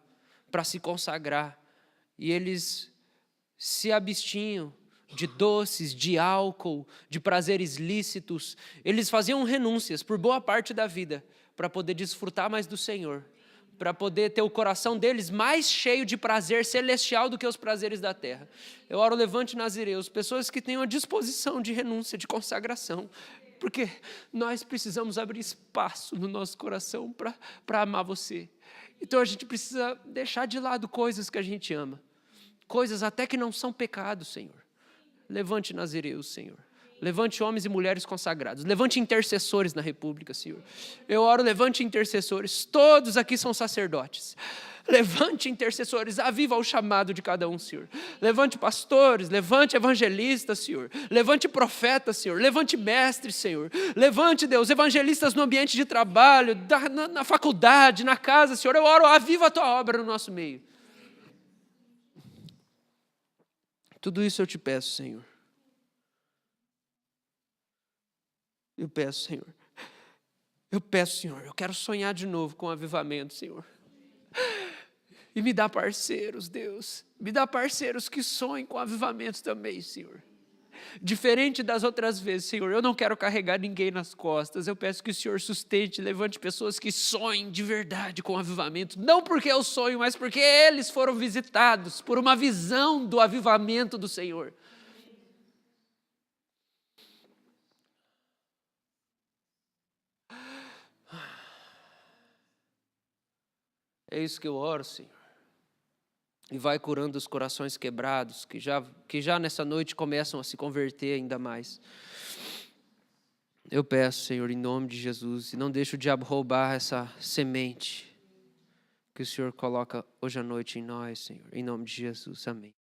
para se consagrar. E eles se abstinham de doces, de álcool, de prazeres lícitos. Eles faziam renúncias por boa parte da vida para poder desfrutar mais do Senhor, para poder ter o coração deles mais cheio de prazer celestial do que os prazeres da terra. Eu oro, levante nazireus, pessoas que tenham a disposição de renúncia, de consagração, porque nós precisamos abrir espaço no nosso coração para amar você. Então a gente precisa deixar de lado coisas que a gente ama. Coisas até que não são pecados, Senhor. Levante nazireus, Senhor. Levante homens e mulheres consagrados. Levante intercessores na República, Senhor. Eu oro, levante intercessores. Todos aqui são sacerdotes. Levante intercessores, aviva o chamado de cada um, Senhor. Levante pastores, levante evangelistas, Senhor. Levante profetas, Senhor. Levante mestres, Senhor. Levante, Deus, evangelistas no ambiente de trabalho, na faculdade, na casa, Senhor. Eu oro, aviva a tua obra no nosso meio. Tudo isso eu te peço, Senhor. Eu peço, Senhor. Eu peço, Senhor, eu quero sonhar de novo com avivamento, Senhor. E me dá parceiros, Deus. Me dá parceiros que sonhem com avivamento também, Senhor. Diferente das outras vezes, Senhor, eu não quero carregar ninguém nas costas. Eu peço que o Senhor sustente, levante pessoas que sonhem de verdade com avivamento. Não porque eu sonho, mas porque eles foram visitados por uma visão do avivamento do Senhor. É isso que eu oro, Senhor. E vai curando os corações quebrados, que já nessa noite começam a se converter ainda mais. Eu peço, Senhor, em nome de Jesus, e não deixe o diabo roubar essa semente que o Senhor coloca hoje à noite em nós, Senhor. Em nome de Jesus, amém.